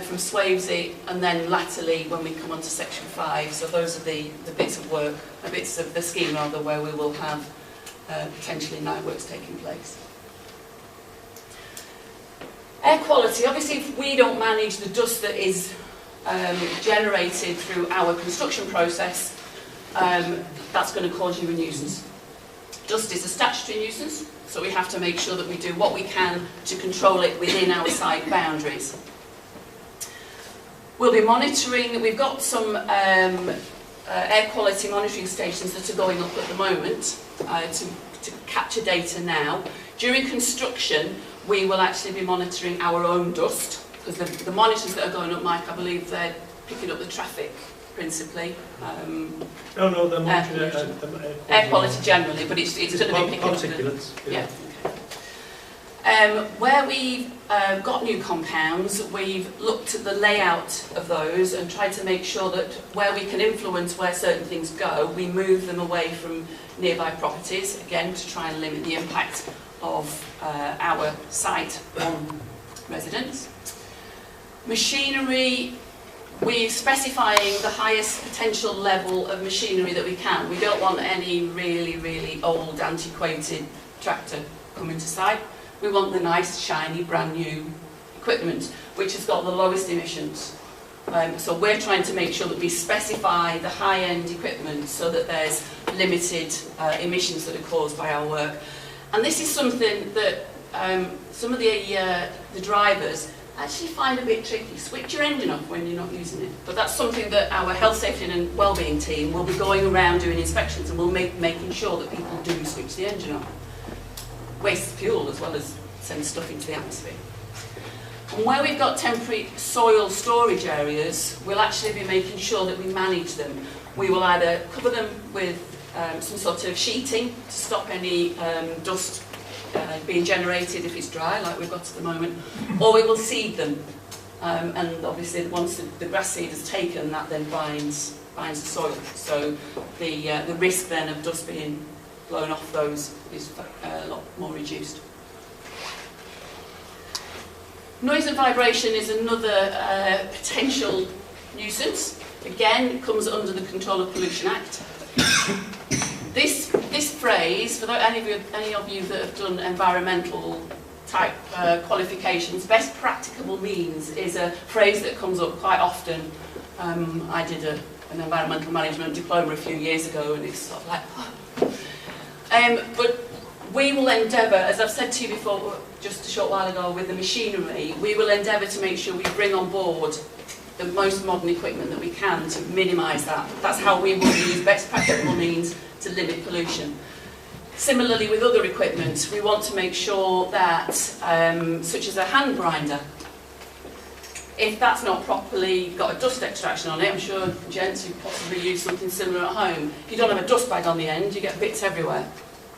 from Swavesey, and then latterly when we come on to section 5. So those are the bits of work, the bits of the scheme rather, where we will have potentially night works taking place. Air quality, obviously if we don't manage the dust that is generated through our construction process, that's going to cause you a nuisance. Dust is a statutory nuisance, so we have to make sure that we do what we can to control it within our site boundaries. We'll be monitoring, we've got some air quality monitoring stations that are going up at the moment to capture data now. During construction, we will actually be monitoring our own dust, because the monitors that are going up, Mike, I believe they're picking up the traffic principally. No, they're monitoring air quality generally, but it's going to be picking up particulates. Yeah. Where we've got new compounds, we've looked at the layout of those and tried to make sure that where we can influence where certain things go, we move them away from nearby properties, again to try and limit the impact of our site on residents. Machinery, we're specifying the highest potential level of machinery that we can. We don't want any really, really old, antiquated tractor coming to site. We want the nice, shiny, brand new equipment, which has got the lowest emissions. So we're trying to make sure that we specify the high-end equipment so that there's limited emissions that are caused by our work. And this is something that some of the drivers actually find a bit tricky. Switch your engine off when you're not using it. But that's something that our health, safety and wellbeing team will be going around doing inspections, and we'll making sure that people do switch the engine off. Waste fuel as well as send stuff into the atmosphere. And where we've got temporary soil storage areas, we'll actually be making sure that we manage them. We will either cover them with some sort of sheeting to stop any dust being generated if it's dry, like we've got at the moment, or we will seed them. And obviously once the grass seed is taken, that then binds the soil. So the risk then of dust being blown off those is a lot more reduced. Noise and vibration is another potential nuisance. Again, it comes under the Control of Pollution Act. This phrase, for any of you that have done environmental type qualifications, best practicable means is a phrase that comes up quite often. I did an environmental management diploma a few years ago, and it's sort of like, but we will endeavour, as I've said to you before, just a short while ago, with the machinery, we will endeavour to make sure we bring on board the most modern equipment that we can to minimise that. That's how we will use best practicable means to limit pollution. Similarly with other equipment, we want to make sure that, such as a hand grinder, if that's not properly got a dust extraction on it, I'm sure gents who possibly use something similar at home, if you don't have a dust bag on the end, you get bits everywhere.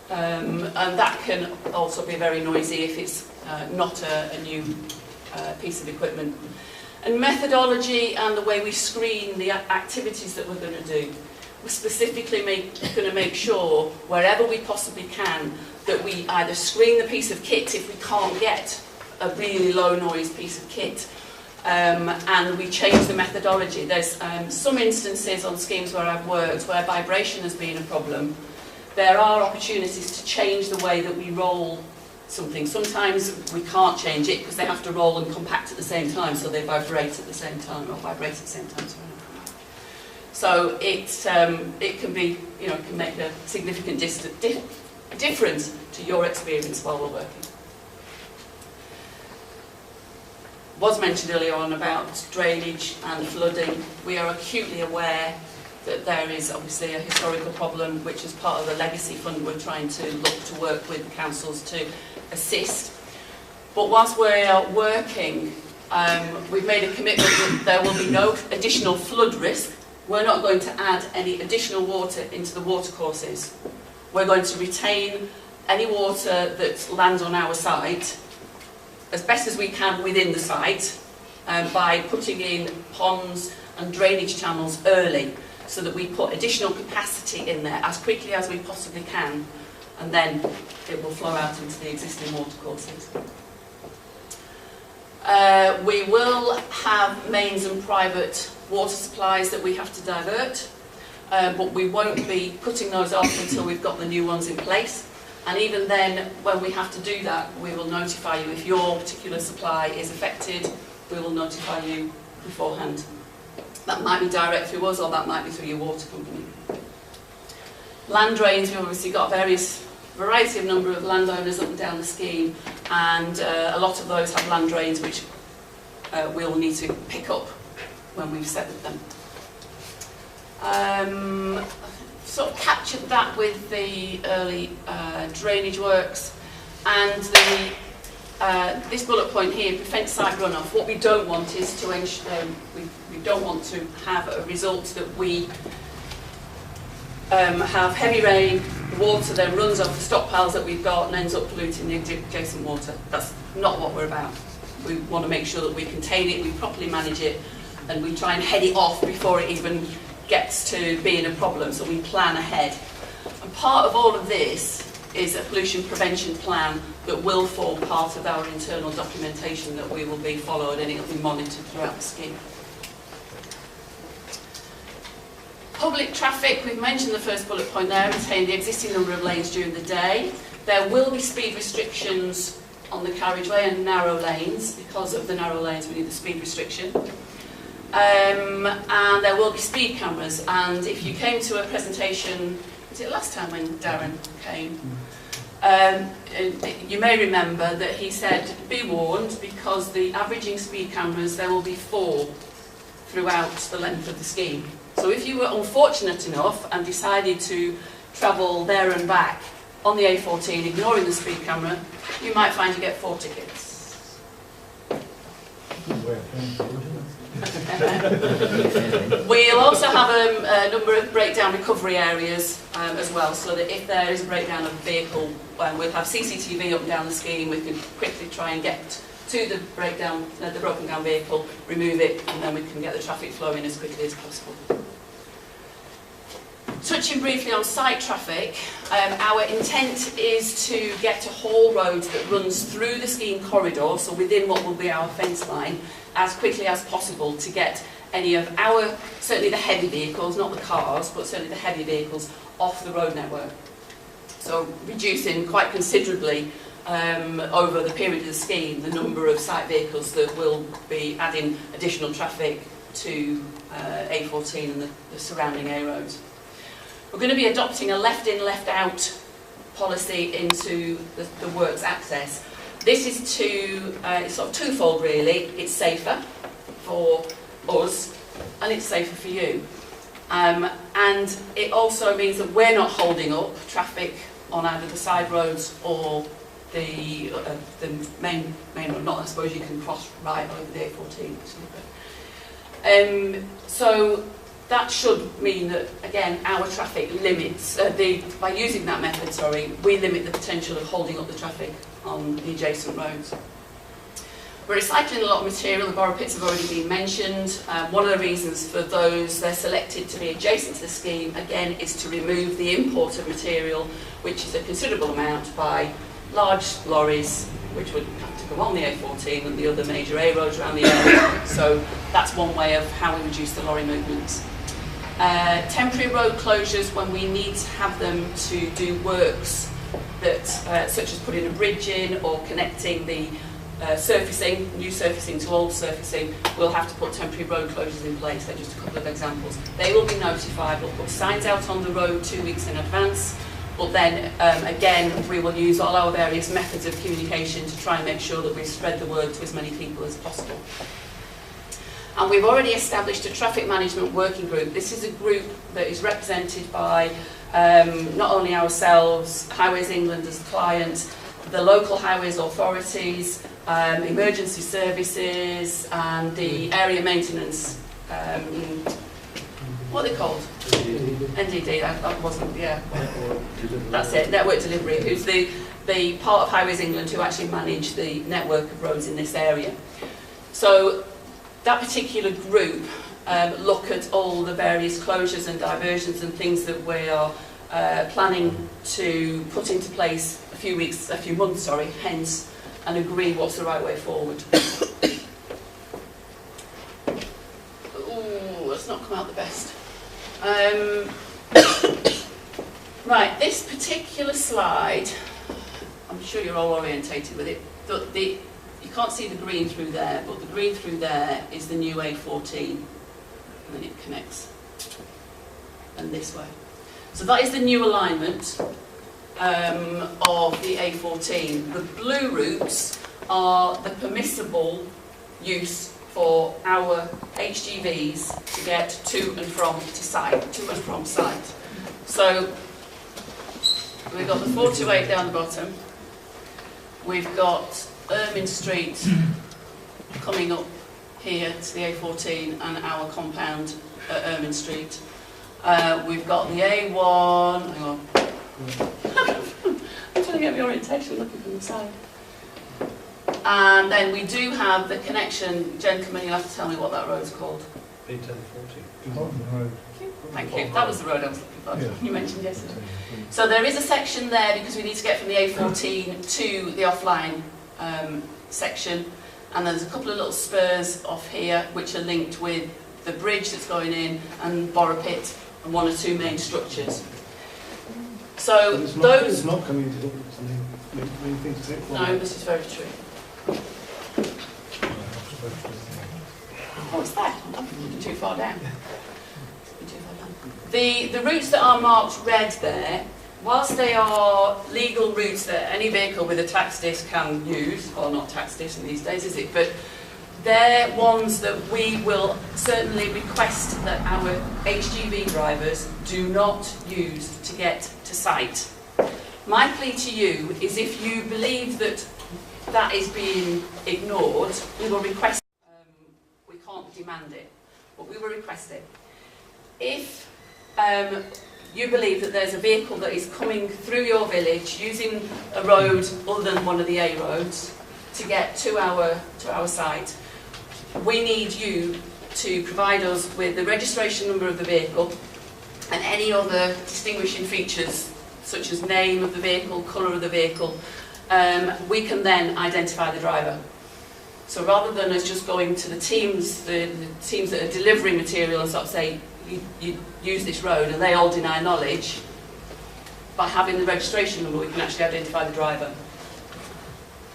And that can also be very noisy if it's not a new piece of equipment. And methodology and the way we screen the activities that we're going to do. We're specifically going to make sure, wherever we possibly can, that we either screen the piece of kit if we can't get a really low noise piece of kit, and we change the methodology. There's some instances on schemes where I've worked where vibration has been a problem. There are opportunities to change the way that we roll something. Sometimes we can't change it because they have to roll and compact at the same time, so they vibrate at the same time, or vibrate at the same time. So it can be, can make a significant difference to your experience while we're working. Was mentioned earlier on about drainage and flooding. We are acutely aware that there is obviously a historical problem, which is part of the legacy fund we're trying to look to work with the councils to assist. But whilst we're working, we've made a commitment that there will be no additional flood risk. We're not going to add any additional water into the watercourses. We're going to retain any water that lands on our site as best as we can within the site by putting in ponds and drainage channels early, so that we put additional capacity in there as quickly as we possibly can, and then it will flow out into the existing watercourses. We will have mains and private water supplies that we have to divert, but we won't be putting those off until we've got the new ones in place. And even then, when we have to do that, we will notify you. If your particular supply is affected, we will notify you beforehand. That might be direct through us, or that might be through your water company. Land drains, we've obviously got variety of number of landowners up and down the scheme, and a lot of those have land drains which we'll need to pick up when we've set them. Sort of captured that with the early drainage works, and this bullet point here, prevent site runoff. What we don't want is to ensure, we don't want to have a result that we have heavy rain, the water then runs off the stockpiles that we've got and ends up polluting the adjacent water. That's not what we're about. We want to make sure that we contain it, we properly manage it, and we try and head it off before it even gets to being a problem, so we plan ahead. And part of all of this is a pollution prevention plan that will form part of our internal documentation that we will be followed, and it will be monitored throughout the scheme. Public traffic, we've mentioned the first bullet point there, retain the existing number of lanes during the day. There will be speed restrictions on the carriageway and narrow lanes. Because of the narrow lanes we need the speed restriction. And there will be speed cameras, and if you came to a presentation, was it last time when Darren came? You may remember that he said, be warned, because the averaging speed cameras, there will be 4 throughout the length of the scheme. So if you were unfortunate enough and decided to travel there and back on the A14, ignoring the speed camera, you might find you get 4 tickets. We'll also have a number of breakdown recovery areas as well, so that if there is a breakdown of a vehicle, we'll have CCTV up and down the scheme. We can quickly try and get to the breakdown, the broken down vehicle, remove it, and then we can get the traffic flowing as quickly as possible. Touching briefly on site traffic, our intent is to get a haul road that runs through the scheme corridor, so within what will be our fence line, as quickly as possible to get any of our, certainly the heavy vehicles, not the cars, but certainly the heavy vehicles, off the road network. So reducing quite considerably over the period of the scheme the number of site vehicles that will be adding additional traffic to A14 and the surrounding A roads. We're going to be adopting a left-in, left-out policy into the works access. This is it's sort of twofold really. It's safer for us and it's safer for you. And it also means that we're not holding up traffic on either the side roads or the main road. Not, I suppose you can cross right over the A14 actually. So that should mean that, again, our traffic limits, by using that method, we limit the potential of holding up the traffic on the adjacent roads. We're recycling a lot of material. The borrow pits have already been mentioned. One of the reasons for those they're selected to be adjacent to the scheme, again, is to remove the import of material, which is a considerable amount, by large lorries, which would have to come on the A14 and the other major A roads around the area. So that's one way of how we reduce the lorry movements. Temporary road closures when we need to have them to do works that, such as putting a bridge in or connecting the surfacing, new surfacing to old surfacing, we'll have to put temporary road closures in place. They're just a couple of examples. They will be notified. We'll put signs out on the road 2 weeks in advance. But then, again, we will use all our various methods of communication to try and make sure that we spread the word to as many people as possible. And we've already established a traffic management working group. This is a group that is represented by not only ourselves, Highways England as client, the local highways authorities, emergency services, and the area maintenance, what are they called? NDD, that wasn't, yeah. That's it, Network Delivery, who's the part of Highways England who actually manage the network of roads in this area. So that particular group look at all the various closures and diversions and things that we are planning to put into place a few months, hence, and agree what's the right way forward. Ooh, that's not come out the best. Right, this particular slide, I'm sure you're all orientated with it. You can't see the green through there, but the green through there is the new A14, and then it connects, and this way. So that is the new alignment of the A14. The blue routes are the permissible use for our HGVs to get to and from site. So we've got the 428 down the bottom. We've got Ermine Street coming up here to the A14 and our compound at Ermine Street. We've got the A1, hang on. I'm trying to get the orientation looking from the side. And then we do have the connection, gentlemen, you'll have to tell me what that road's called. A14. Thank you. That was the road I was looking for. Yeah. You mentioned yesterday. So there is a section there because we need to get from the A14 to the offline section, and there's a couple of little spurs off here which are linked with the bridge that's going in and Borough Pit and one or two main structures. So It's those... not community development, it's the main thing to take from. No, this is very true. Oh, it's there. I'm too far down. The routes that are marked red there, whilst they are legal routes that any vehicle with a tax disc can use, or not tax disc in these days, is it? But they're ones that we will certainly request that our HGV drivers do not use to get to site. My plea to you is if you believe that that is being ignored, we will request we can't demand it, but we will request it. If you believe that there's a vehicle that is coming through your village using a road other than one of the A roads to get to our site, we need you to provide us with the registration number of the vehicle and any other distinguishing features such as name of the vehicle, colour of the vehicle. We can then identify the driver. So rather than us just going to the teams that are delivering material and sort of say, you use this road and they all deny knowledge, by having the registration number we can actually identify the driver.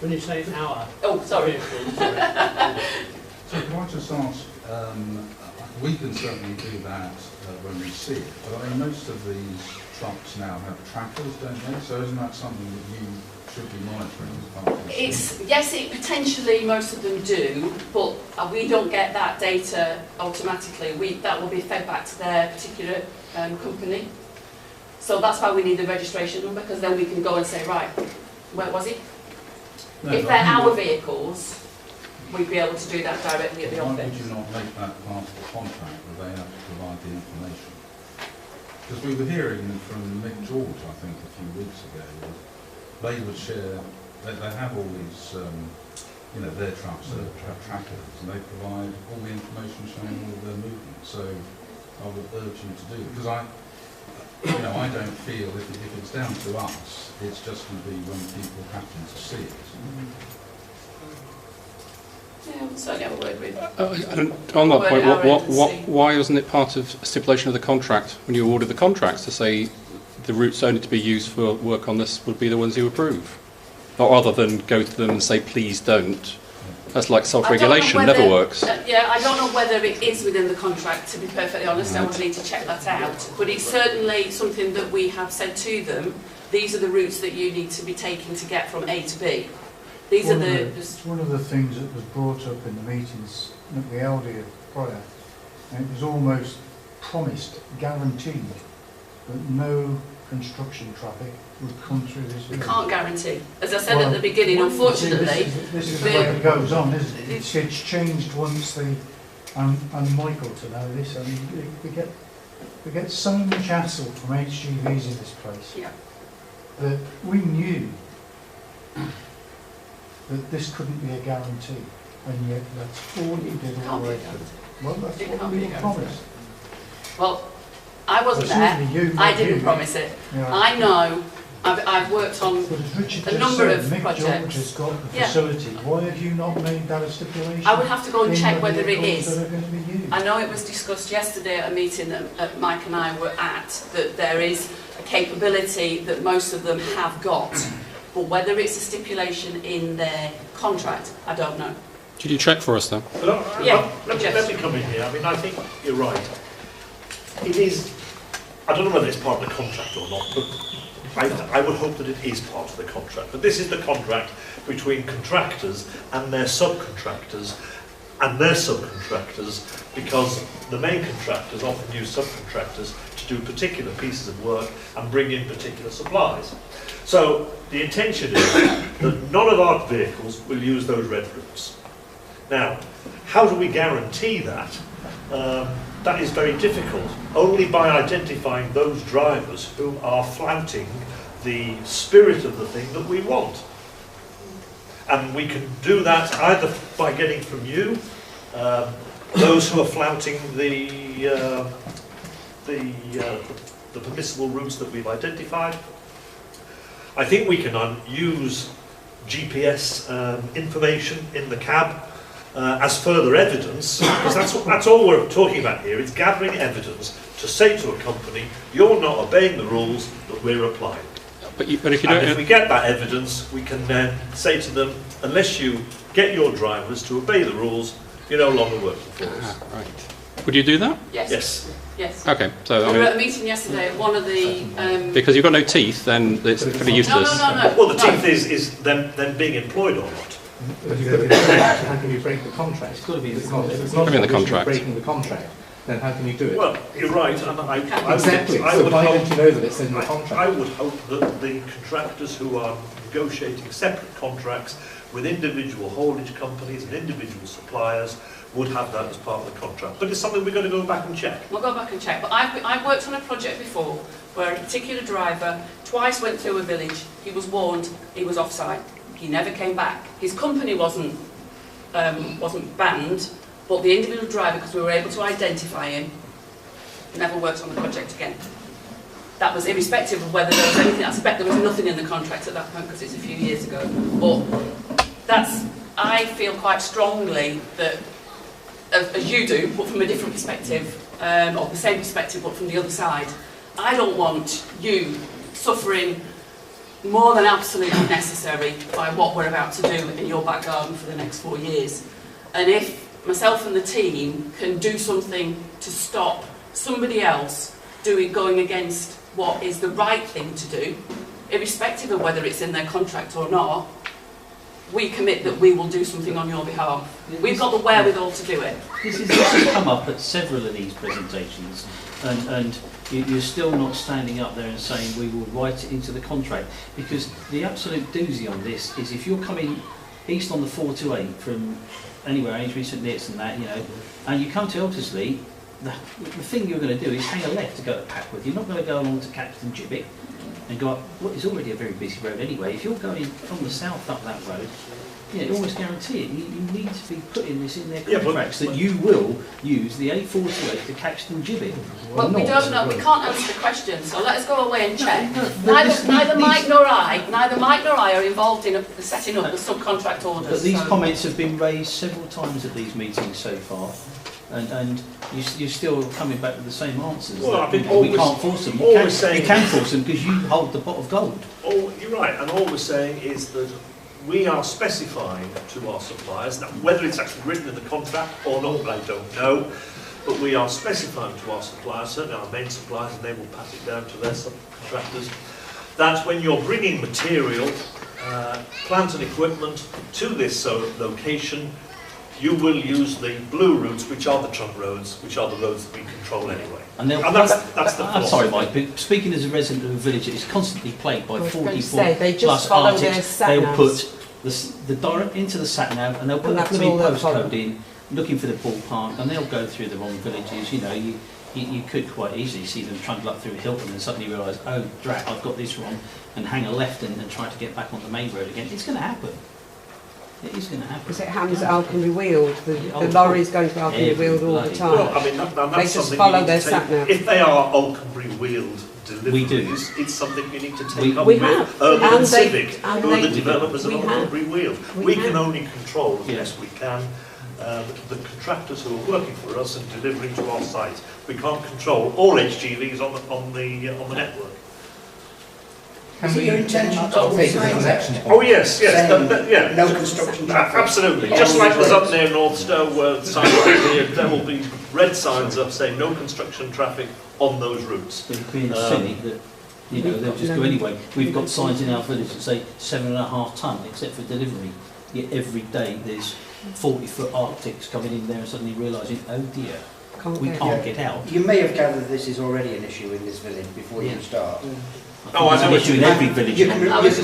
When you say our... Oh, sorry. So can I just ask, we can certainly do that when we see it, but I mean most of these trucks now have trackers, don't they? So isn't that something that you should be monitoring as part of this? Yes, it potentially most of them do, but we don't get that data automatically. That will be fed back to their particular company. So that's why we need the registration number, because then we can go and say, right, where was it? No, if they're our vehicles, we'd be able to do that directly at the why office. would you not make that part of the contract where they have to provide the information? Because we were hearing from Mick George, I think, a few weeks ago, that they would share, they have all these, you know, their trucks that have trackers, and they provide all the information showing all of their movement. So I would urge you to do it, because I don't feel if it's down to us, it's just going to be when people happen to see it. Yeah, we'll certainly have a word with on that point, why wasn't it part of stipulation of the contract when you ordered the contracts to say the routes only to be used for work on this would be the ones you approve, or rather than go to them and say please don't? That's like self-regulation, never works. Yeah, I don't know whether it is within the contract, to be perfectly honest. I would need to check that out. But it's certainly something that we have said to them. These are the routes that you need to be taking to get from A to B. These are the... One of the things that was brought up in the meetings that we held here prior, and it was almost promised, guaranteed, that no construction traffic would come through this. We can't guarantee. As I said at the beginning, unfortunately... This is the way it goes on, isn't it? It's changed once and Michael to know this, I mean, we get so much hassle from HGVs in this place, that we knew that this couldn't be a guarantee, and yet that's all you did all the way through. Well, that's what we were promised. Well, I wasn't there. I didn't promise it. Yeah. I know. I've worked on a number of Mick projects. George has got the facility. Why have you not made that a stipulation? I would have to go and check whether it is. That are going to be used? I know it was discussed yesterday at a meeting that Mike and I were at, that there is a capability that most of them have got. But whether it's a stipulation in their contract, I don't know. Did you check for us then? Let me come in here. I mean, I think you're right. It is, I don't know whether it's part of the contract or not, but I would hope that it is part of the contract. But this is the contract between contractors and their subcontractors, because the main contractors often use subcontractors to do particular pieces of work and bring in particular supplies. So the intention is that none of our vehicles will use those red routes. Now, how do we guarantee that? That is very difficult, only by identifying those drivers who are flouting the spirit of the thing that we want. And we can do that either by getting from you those who are flouting the permissible routes that we've identified. I think we can use GPS information in the cab as further evidence, because that's all we're talking about here. It's gathering evidence to say to a company, you're not obeying the rules that we're applying. But if you don't, and if we get that evidence, we can then say to them, unless you get your drivers to obey the rules, you're no longer working for us. Right. Would you do that? Yes. Yes. Yes. Okay. So We were at a meeting yesterday. One of the because you've got no teeth, then it's pretty useless. No. Well, the teeth is them being employed or not. But you've got to be how can you break the contract? It's got to be in the contract. It's not in the contract. Breaking the contract. Then how can you do it? Well, you're right, and exactly. So why don't you know that it's in the contract? I would hope that the contractors who are negotiating separate contracts with individual haulage companies and individual suppliers would have that as part of the contract. But it's something we're going to go back and check. We'll go back and check. But I've worked on a project before where a particular driver twice went through a village. He was warned he was offside. He never came back. His company wasn't banned, but the individual driver, because we were able to identify him, never worked on the project again. That was irrespective of whether there was anything. I suspect there was nothing in the contract at that point because it's a few years ago. But I feel quite strongly that, as you do, but from a different perspective, or the same perspective, but from the other side, I don't want you suffering more than absolutely necessary by what we're about to do in your back garden for the next 4 years. And if myself and the team can do something to stop somebody else going against what is the right thing to do, irrespective of whether it's in their contract or not, we commit that we will do something on your behalf. We've got the wherewithal to do it. This has come up at several of these presentations, and you're still not standing up there and saying we will write it into the contract, because the absolute doozy on this is if you're coming east on the 428 from anywhere, Amesbury, St Neots and that, and you come to Eltersley, the thing you're going to do is hang a left to go to Packworth. You're not going to go along to Caxton Gibbet and go up what is already a very busy road anyway. If you're going from the south up that road, you almost guarantee it. You need to be putting this in their contracts that you will use the A14 to Caxton Gibbet. Well, we don't know. We can't answer the question, so let us go away and check. Neither Mike nor I are involved in the setting up the subcontract orders. But these comments have been raised several times at these meetings so far. And you're still coming back with the same answers. Well, I think we can't force them. You can force them because you hold the pot of gold. You're right, and all we're saying is that we are specifying to our suppliers, now whether it's actually written in the contract or not, I don't know, but we are specifying to our suppliers, certainly our main suppliers, and they will pass it down to their subcontractors, that when you're bringing material, plant and equipment to this location, you will use the blue routes, which are the trunk roads, which are the roads that we control anyway. And that's the I'm sorry, Mike, but speaking as a resident of a village that is constantly plagued by 44 plus follow artics, they'll put the direct into the sat-nav and they'll put the blooming postcode in, looking for the ballpark, and they'll go through the wrong villages. You could quite easily see them trundle up through Hilton and suddenly realise, oh, drat, I've got this wrong, and hang a left and try to get back on the main road again. It's going to happen. It is going to happen. Because it happens at Alconbury Weald. The lorries going to Alconbury Weald all the time. Well, I mean, that's they just something follow you need their to take. sat-nav. If they are Alconbury Weald deliveries, it's something you need to take up with Urban and Civic, who are the developers of Alconbury Weald. We can only control, as best we can, the contractors who are working for us and delivering to our site. We can't control all HGVs on the network. Is it your intention to take the connection point? Oh yes, yeah. No construction traffic. Absolutely. Just like there's up near Northstowe where signs appear, there will be red signs up saying no construction traffic on those routes. It's being silly that they'll just go anyway. We've got signs in our village that say 7.5 tonne, except for delivery. Yet every day there's 40-foot Arctics coming in there and suddenly realising, oh dear, we can't get out. You may have gathered this is already an issue in this village before you start. Oh, I know. It's an issue in every village. You can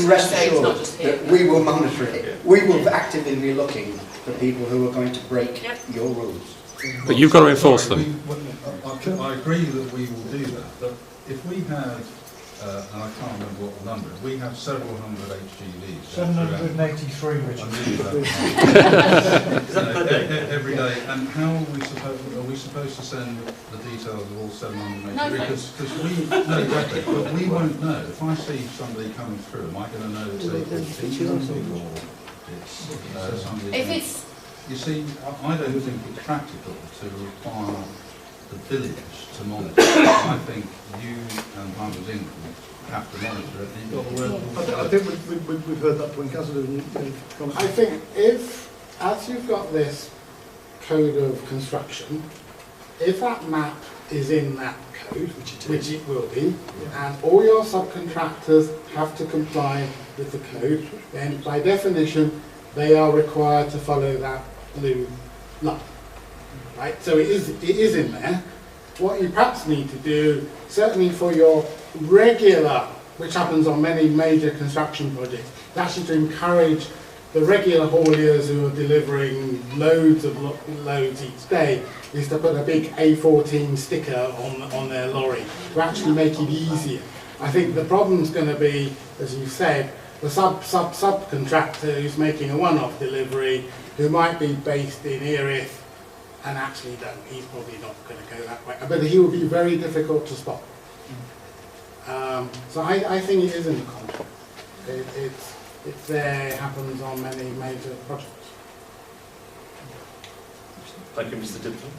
rest assured that we will monitor it. We will actively be looking for people who are going to break your rules. But you've got to enforce them. I agree that we will do that, but if we have, and I can't remember what the number is, we have several hundred HGVs. 783, Richard. Every every day. And how are we supposed to send the details of all 700 No, because we no, exactly, but we won't know. If I see somebody coming through, am I going to know it's A14 or it's somebody? If it's, you see, I don't think it's practical to require the village to monitor. I think you and Hunters England have to monitor it. I think we've heard that point, Councillor. I think as you've got this code of construction, if that map is in that code, which it will be, and all your subcontractors have to comply with the code, then by definition they are required to follow that blue line. Right? So it is in there. What you perhaps need to do, certainly for your regular, which happens on many major construction projects, is actually to encourage the regular hauliers who are delivering loads of loads each day, is to put a big A14 sticker on their lorry to actually make it easier. I think the problem's going to be, as you said, the subcontractor who's making a one-off delivery, who might be based in Erith, and actually he's probably not going to go that way. But he will be very difficult to spot. So I think it is in the contract. It's there, it happens on many major projects. Thank you, Mr. Dibson.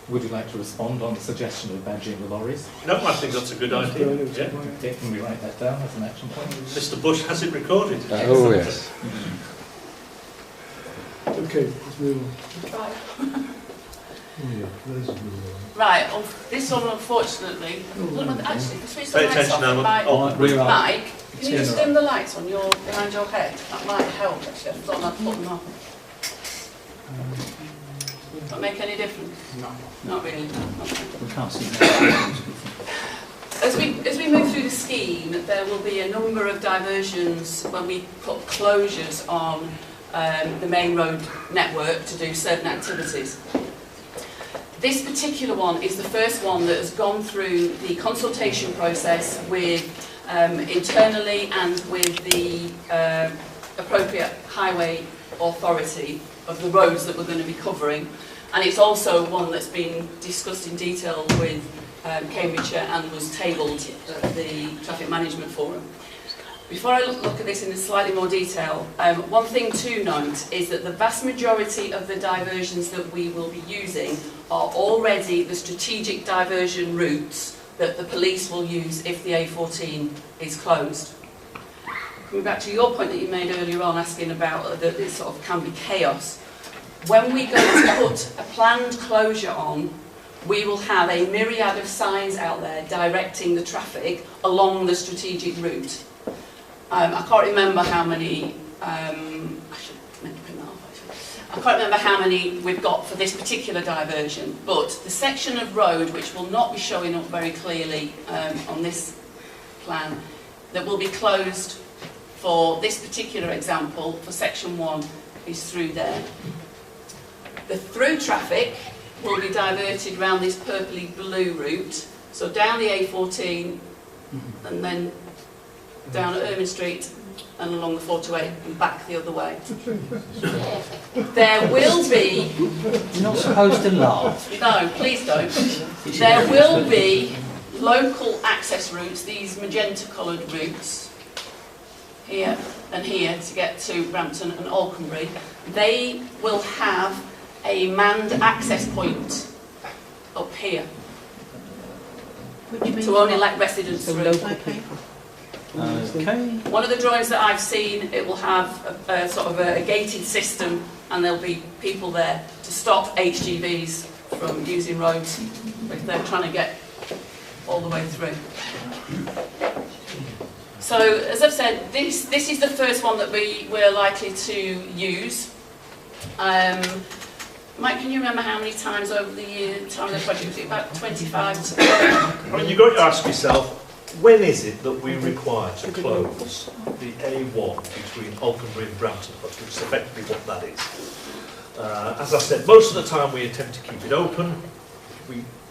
Would you like to respond on the suggestion of badging the lorries? No, I think that's a good idea. Yeah. Can we write that down as an action point? Mr. Bush has it recorded. Oh, yes. Okay, let's move on. right, this one unfortunately, actually, if we switch the Pay lights attention off, now. Mike, can you just dim the lights on behind your head? That might help actually, I've got that button on. Does that make any difference? No. Not really. We can't see that. As we move through the scheme, there will be a number of diversions when we put closures on the main road network to do certain activities. This particular one is the first one that has gone through the consultation process with internally and with the appropriate highway authority of the roads that we're going to be covering, and it's also one that's been discussed in detail with Cambridgeshire and was tabled at the Traffic Management Forum. Before I look at this in slightly more detail, one thing to note is that the vast majority of the diversions that we will be using are already the strategic diversion routes that the police will use if the A14 is closed. Coming back to your point that you made earlier on, asking about that it sort of can be chaos. When we go to put a planned closure on, we will have a myriad of signs out there directing the traffic along the strategic route. I can't remember how many, I can't remember how many we've got for this particular diversion, but the section of road which will not be showing up very clearly on this plan, that will be closed for this particular example, for section 1, is through there. The through traffic will be diverted around this purpley blue route, so down the A14 and then down at Ermine Street and along the 428 and back the other way. There will be... You're not supposed to laugh. No, please don't. There will be local access routes, these magenta coloured routes, here and here to get to Brampton and Alconbury. They will have a manned access point up here to only let residents through. Okay. One of the drawings that I've seen, it will have a sort of a gated system, and there'll be people there to stop HGVs from using roads if they're trying to get all the way through. So, as I've said, this is the first one that we're likely to use. Mike, can you remember how many times over the year, time of the project, was it about 25? I mean, you've got to ask yourself, when is it that we require to close the A1 between Alconbury and Brampton, which is effectively what that is? As I said, most of the time we attempt to keep it open.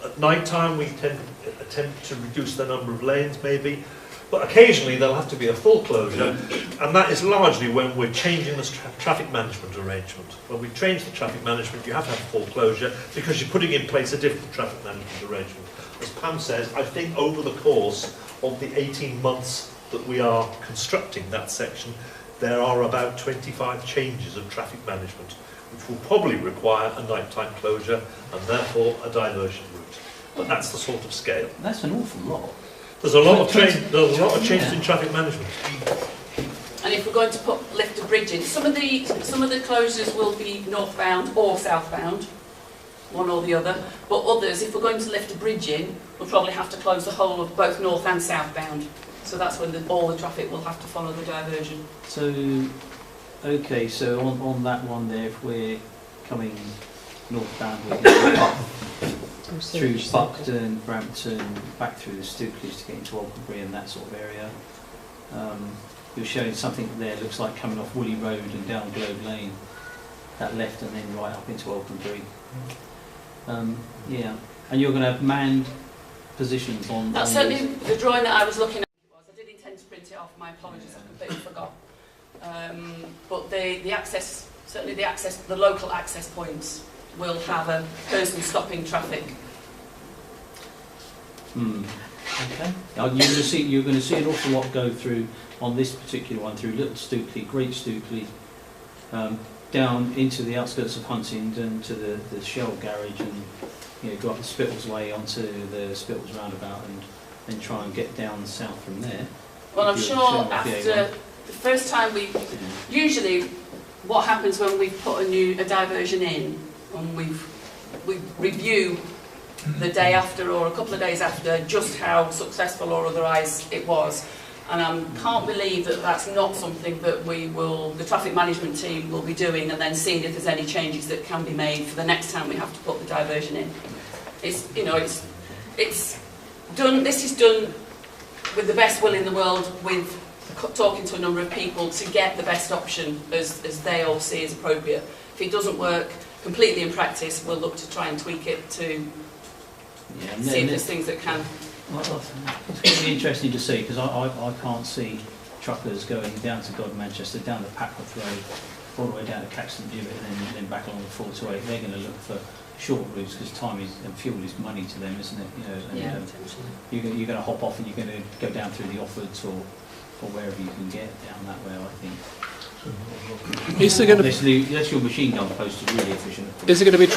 At night time we attempt to reduce the number of lanes maybe. But occasionally there'll have to be a full closure, and that is largely when we're changing the traffic management arrangement. When we change the traffic management, you have to have a full closure because you're putting in place a different traffic management arrangement. As Pam says, I think over the course of the 18 months that we are constructing that section, there are about 25 changes of traffic management, which will probably require a nighttime closure and therefore a diversion route. But that's the sort of scale. That's an awful lot. There's a lot of changes in traffic management. And if we're going to lift a bridge in, some of the closures will be northbound or southbound, one or the other. But others, if we're going to lift a bridge in, we'll probably have to close the whole of both north and southbound. So that's when all the traffic will have to follow the diversion. So, okay, so on that one there, if we're coming northbound, we're going up through Buckton, Brampton, back through the Stokeleys to get into Alconbury and that sort of area. You're showing something there, looks like coming off Woolly Road and down Globe Lane, that left and then right up into Alconbury. Yeah, and you're going to have manned positions on... That's certainly the drawing that I was looking at. I did intend to print it off, my apologies, I completely forgot. But the access, certainly the local access points will have a person stopping traffic. Okay. You're going to see an awful lot go through on this particular one, through Little Stokeley, Great Stokeley, down into the outskirts of Huntingdon to the Shell garage, and go up the Spittles Way onto the Spittles roundabout, and then try and get down south from there. Well, I'm sure after the first time usually what happens when we put a diversion in, and we review the day after or a couple of days after just how successful or otherwise it was. And I can't believe that that's not something that the traffic management team will be doing, and then seeing if there's any changes that can be made for the next time we have to put the diversion in. It's done. This is done with the best will in the world, with talking to a number of people to get the best option as they all see as appropriate. If it doesn't work completely in practice, we'll look to try and tweak it to see if there's things that can. It's going to be interesting to see, because I can't see truckers going down to God Manchester, down the Packworth Road, all the way down to Caxton Butte, and then back along the 428. They're going to look for short routes, because time and fuel is money to them, isn't it? You're going to hop off and you're going to go down through the Offords or wherever you can get down that way, I think. Is there going to that's your machine gun post is really efficient. Is there going to be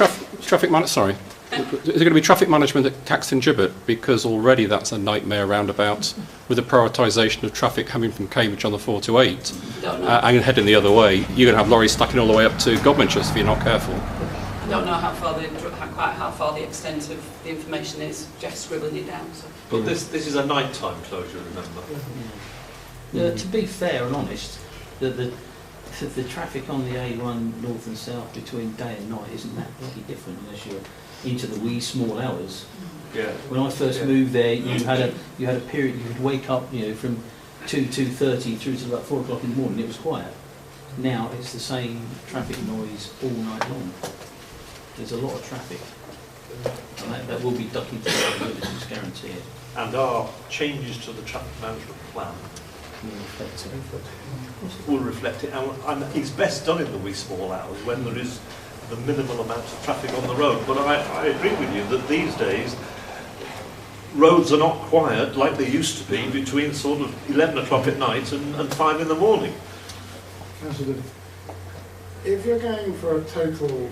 traffic management? Sorry, is there going to be traffic management at Caxton Gibbet? Because already that's a nightmare roundabout with the prioritisation of traffic coming from Cambridge on the 428 and heading the other way. You're going to have lorries stacking all the way up to Godmanchester if you're not careful. I don't know quite how far the extent of the information is. Jeff's scribbling it down. So. But this is a nighttime closure, remember? To be fair and honest, the traffic on the A1 north and south between day and night isn't that bloody different unless you're into the wee small hours. Yeah. When I first moved there, you had a period you could wake up, from 2:30 through to about 4 o'clock in the morning. It was quiet. Now it's the same traffic noise all night long. There's a lot of traffic, and that will be ducking to the limits, guarantee it. And our changes to the traffic management plan will reflect it, and it's best done in the wee small hours when there is the minimal amount of traffic on the road. But I agree with you that these days roads are not quiet like they used to be between sort of 11 o'clock at night and 5 in the morning. If you're going for a total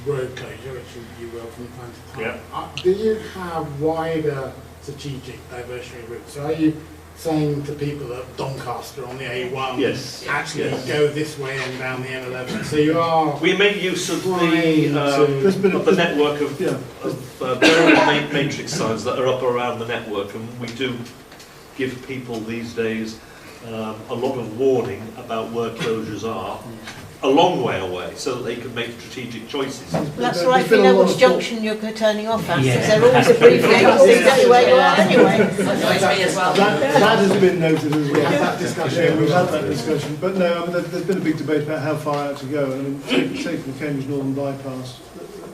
road closure, which you will from time to time, do you have wider strategic diversionary routes? So are you saying to people at Doncaster on the A1, actually go this way and down the M11? So you are... We make use of the network of matrix signs that are up around the network, and we do give people these days a lot of warning about where closures are. A long way away, so that they can make strategic choices. Well, that's right, if you know which junction you're turning off at, because they're always abbreviated exactly where you are anyway. That has been noted as well. We've had that discussion. We've had that discussion. But no, there's been a big debate about how far out to go. I mean, say for the Cambridge Northern Bypass,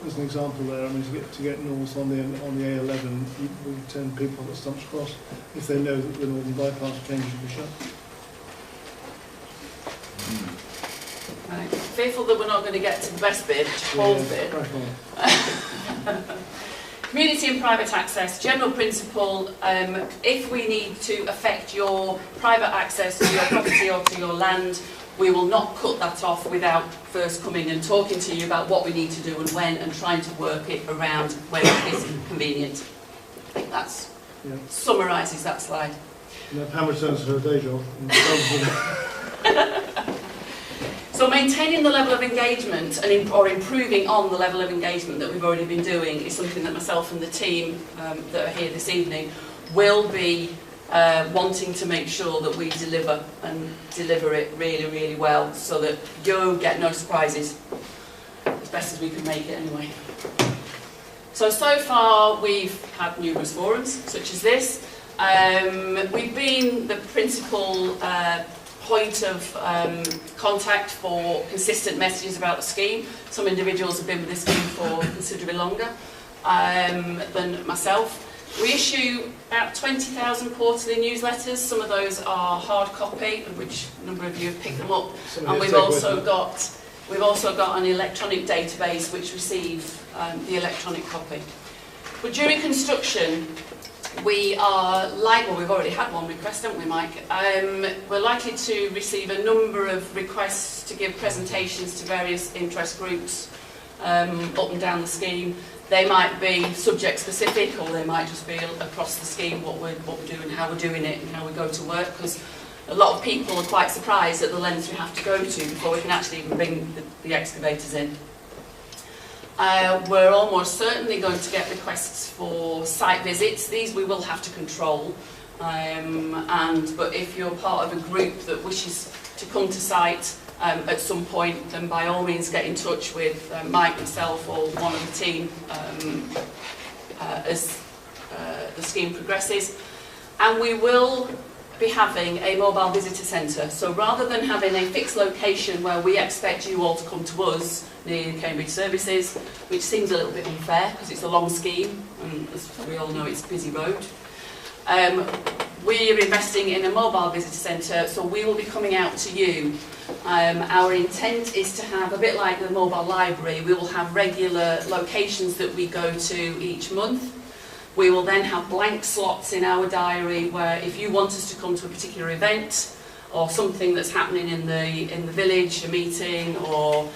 as an example there, I mean, to get north on the A11, we turn people at Stumps Cross if they know that the northern bypass of Cambridge will be shut. Right. Fearful that we're not going to get to the best bit, Paul's bit. Community and private access, general principle, if we need to affect your private access to your property or to your land, we will not cut that off without first coming and talking to you about what we need to do and when, and trying to work it around when it is convenient. I think that summarises that slide. Pam returns to her day job. So maintaining the level of engagement or improving on the level of engagement that we've already been doing is something that myself and the team that are here this evening will be wanting to make sure that we deliver and deliver it really, really well, so that you get no surprises, as best as we can make it anyway. So far we've had numerous forums such as this. We've been the principal point of contact for consistent messages about the scheme. Some individuals have been with the scheme for considerably longer than myself. We issue about 20,000 quarterly newsletters. Some of those are hard copy, of which a number of you have picked them up. And we've also got an electronic database which receives the electronic copy. But during construction, we are we've already had one request, haven't we, Mike? We're likely to receive a number of requests to give presentations to various interest groups up and down the scheme. They might be subject specific, or they might just be across the scheme what we're doing, how we're doing it, and how we go to work. Because a lot of people are quite surprised at the lengths we have to go to before we can actually even bring the excavators in. We're almost certainly going to get requests for site visits. These we will have to control. But if you're part of a group that wishes to come to site at some point, then by all means get in touch with Mike, myself, or one of the team as the scheme progresses. And we will be having a mobile visitor centre. So rather than having a fixed location where we expect you all to come to us near Cambridge Services, which seems a little bit unfair because it's a long scheme and as we all know it's a busy road, we are investing in a mobile visitor centre, so we will be coming out to you. Our intent is to have, a bit like the mobile library, we will have regular locations that we go to each month. We will then have blank slots in our diary where if you want us to come to a particular event or something that's happening in the village, a meeting, or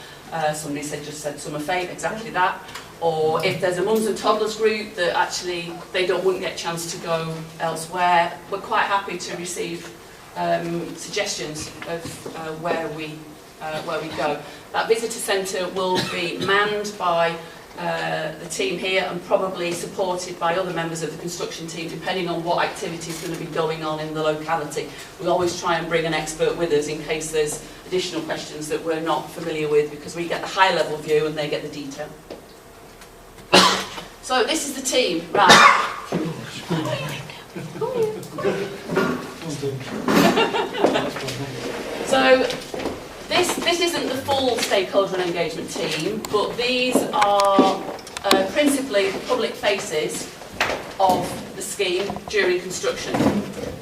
somebody just said summer fete, exactly that. Or if there's a mums and toddlers group that actually they wouldn't get a chance to go elsewhere, we're quite happy to receive suggestions of where we go. That visitor centre will be manned by the team here and probably supported by other members of the construction team, depending on what activity is going to be going on in the locality. We always try and bring an expert with us in case there's additional questions that we're not familiar with, because we get the high level view and they get the detail. So this is the team, right? So this isn't the full stakeholder and engagement team, but these are principally the public faces of the scheme during construction.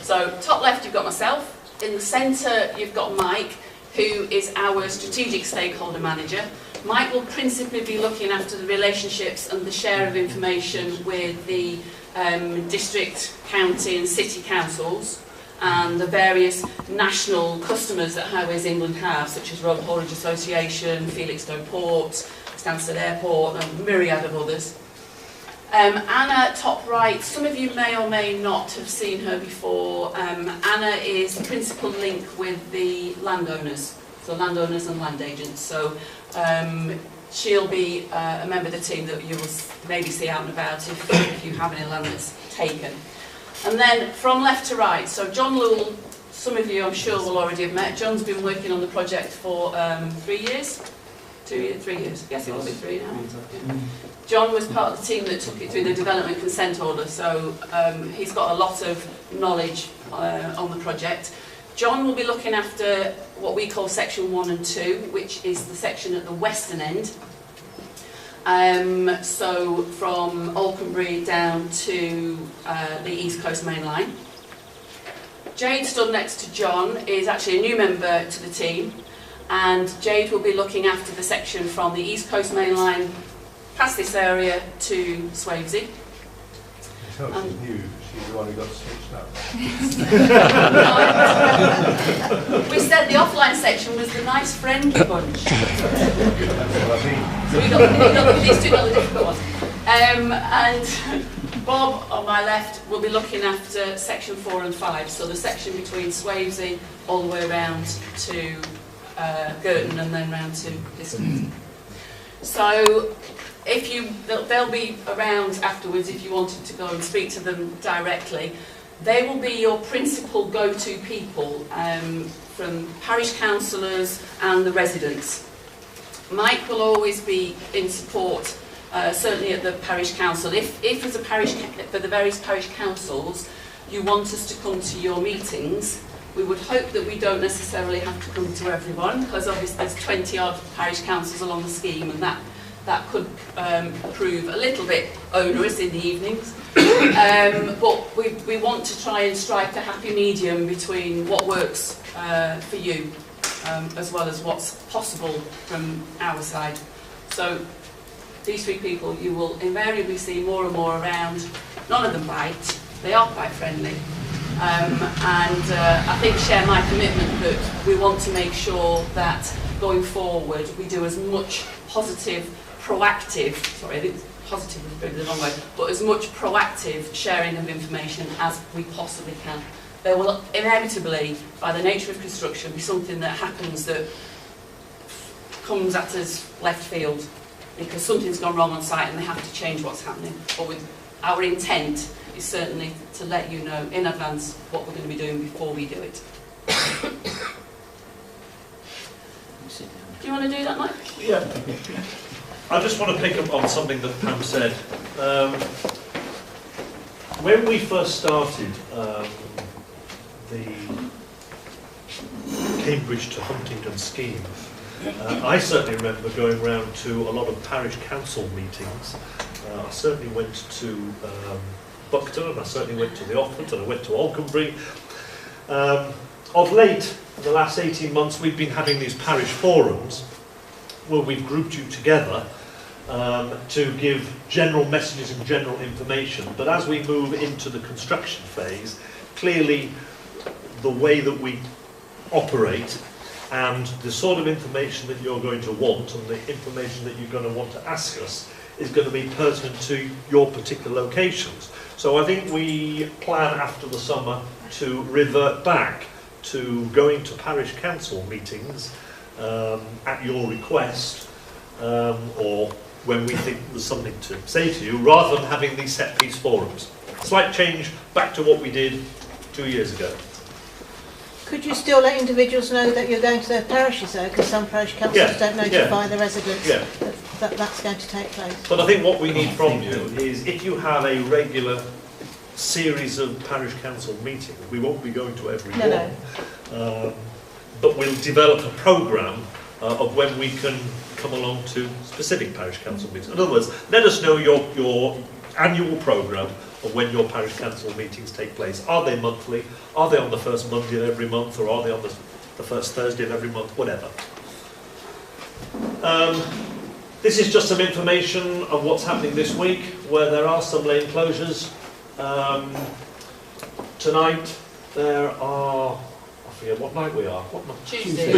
So top left you've got myself, in the centre you've got Mike, who is our strategic stakeholder manager. Mike will principally be looking after the relationships and the share of information with the district, county and city councils and the various national customers that Highways England have, such as Road Haulage Association, Felixstowe Port, Stansted Airport and a myriad of others. Anna, top right, some of you may or may not have seen her before. Anna is the principal link with the landowners, so landowners and land agents. So she'll be a member of the team that you will maybe see out and about if you have any land that's taken. And then from left to right, so John Lewell, some of you I'm sure will already have met. John's been working on the project for 3 years? 2 years? 3 years? Yes, it will be 3 now. Yeah. John was part of the team that took it through the development consent order, so he's got a lot of knowledge on the project. John will be looking after what we call section 1 and 2, which is the section at the western end. So from Alconbury down to the East Coast Main Line. Jade, stood next to John, is actually a new member to the team, and Jade will be looking after the section from the East Coast Main Line past this area to Swavesey. She's new, she's the one who got switched up. We said the offline section was the nice friendly bunch. That's what I mean. So these two got the difficult ones. And Bob on my left will be looking after section 4 and 5, so the section between Swavesey all the way around to Girton and then round to Hilton. So if they'll be around afterwards if you wanted to go and speak to them directly. They will be your principal go-to people from parish councillors and the residents. Mike will always be in support, certainly at the parish council. If as a parish, for the various parish councils, you want us to come to your meetings, we would hope that we don't necessarily have to come to everyone, because obviously there's 20 odd parish councils along the scheme, and that could prove a little bit onerous in the evenings. But we want to try and strike a happy medium between what works for you, as well as what's possible from our side. So these three people you will invariably see more and more around. None of them bite, they are quite friendly. And I think share my commitment that we want to make sure that going forward we do as much positive, proactive, sorry, I think positive is maybe the wrong word, but as much proactive sharing of information as we possibly can. There will inevitably, by the nature of construction, be something that happens that comes at us left field because something's gone wrong on site and they have to change what's happening. But with our intent is certainly to let you know in advance what we're going to be doing before we do it. Do you want to do that, Mike? Yeah. I just want to pick up on something that Pam said. When we first started the Cambridge to Huntingdon scheme, I certainly remember going round to a lot of parish council meetings. I certainly went to Buckton, and I certainly went to the Offord, and I went to Alconbury. Of late, in the last 18 months, we've been having these parish forums where we've grouped you together to give general messages and general information. But as we move into the construction phase, clearly the way that we operate and the sort of information that you're going to want and the information that you're going to want to ask us is going to be pertinent to your particular locations. So I think we plan after the summer to revert back to going to parish council meetings at your request or when we think there's something to say to you, rather than having these set-piece forums. Slight change back to what we did 2 years ago. Could you still let individuals know that you're going to their parishes though, because some parish councils don't notify the residents that that's going to take place? But I think what we need from you is if you have a regular series of parish council meetings, we won't be going to every one, but we'll develop a programme of when we can come along to specific parish council meetings. In other words, let us know your annual programme of when your parish council meetings take place. Are they monthly? Are they on the first Monday of every month, or are they on the first Thursday of every month? Whatever. This is just some information of what's happening this week, where there are some lane closures. Tonight there are, I forget what night we are. What night? Tuesday.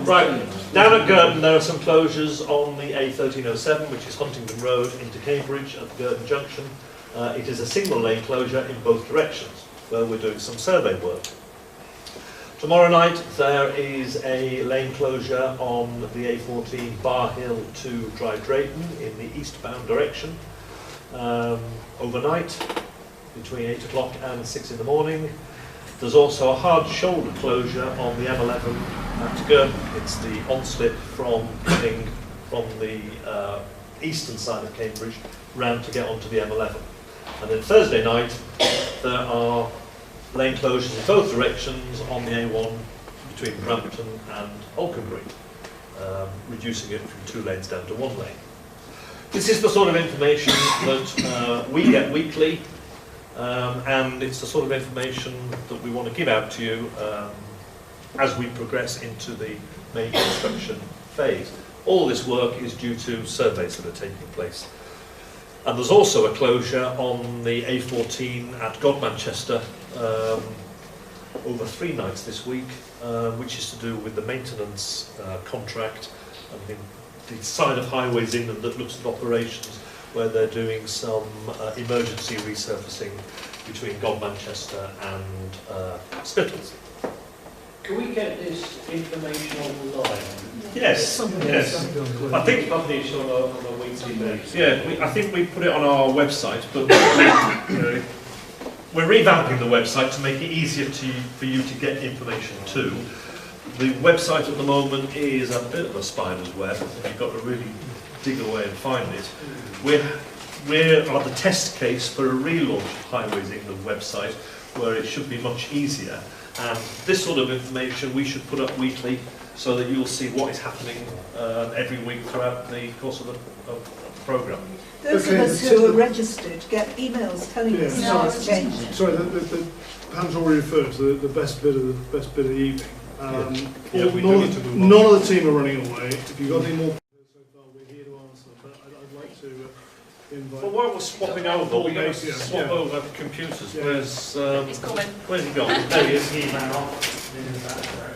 Right, down at Girton there are some closures on the A1407, which is Huntingdon Road into Cambridge at the Girton Junction. It is a single lane closure in both directions, where we're doing some survey work. Tomorrow night there is a lane closure on the A14 Bar Hill to Drive Drayton in the eastbound direction. Overnight, between 8 o'clock and 6 in the morning. There's also a hard shoulder closure on the M11 at Girton. It's the on-slip from coming from the eastern side of Cambridge round to get onto the M11. And then Thursday night there are lane closures in both directions on the A1 between Brampton and Alconbury. reducing it from 2 lanes down to 1 lane. This is the sort of information that we get weekly, and it's the sort of information that we want to give out to you as we progress into the main construction phase. All this work is due to surveys that are taking place. And there's also a closure on the A14 at Godmanchester over 3 nights this week, which is to do with the maintenance contract and the side of highways in and that looks at operations where they're doing some emergency resurfacing between Godmanchester and Spittles. Can we get this information online? Yes, yes. I think published on a weekly basis. Yeah, I think we put it on our website, but we're revamping the website to make it easier for you to get information to. The website at the moment is a bit of a spider's web, and you've got to really dig away and find it. We're on the test case for a relaunch of Highways England website, where it should be much easier. And this sort of information we should put up weekly so that you'll see what is happening every week throughout the course of the programme. Those of us who are registered get emails telling us what's changed. Sorry, Pam's already referred to the best bit of the evening. None of the team are running away. If you've got any more so far, we're here to answer. But I'd like to invite. Well, while we're swapping over, we're going to swap over computers. Yeah. Where's He's coming. Where's he gone? There he is. He ran off in that direction.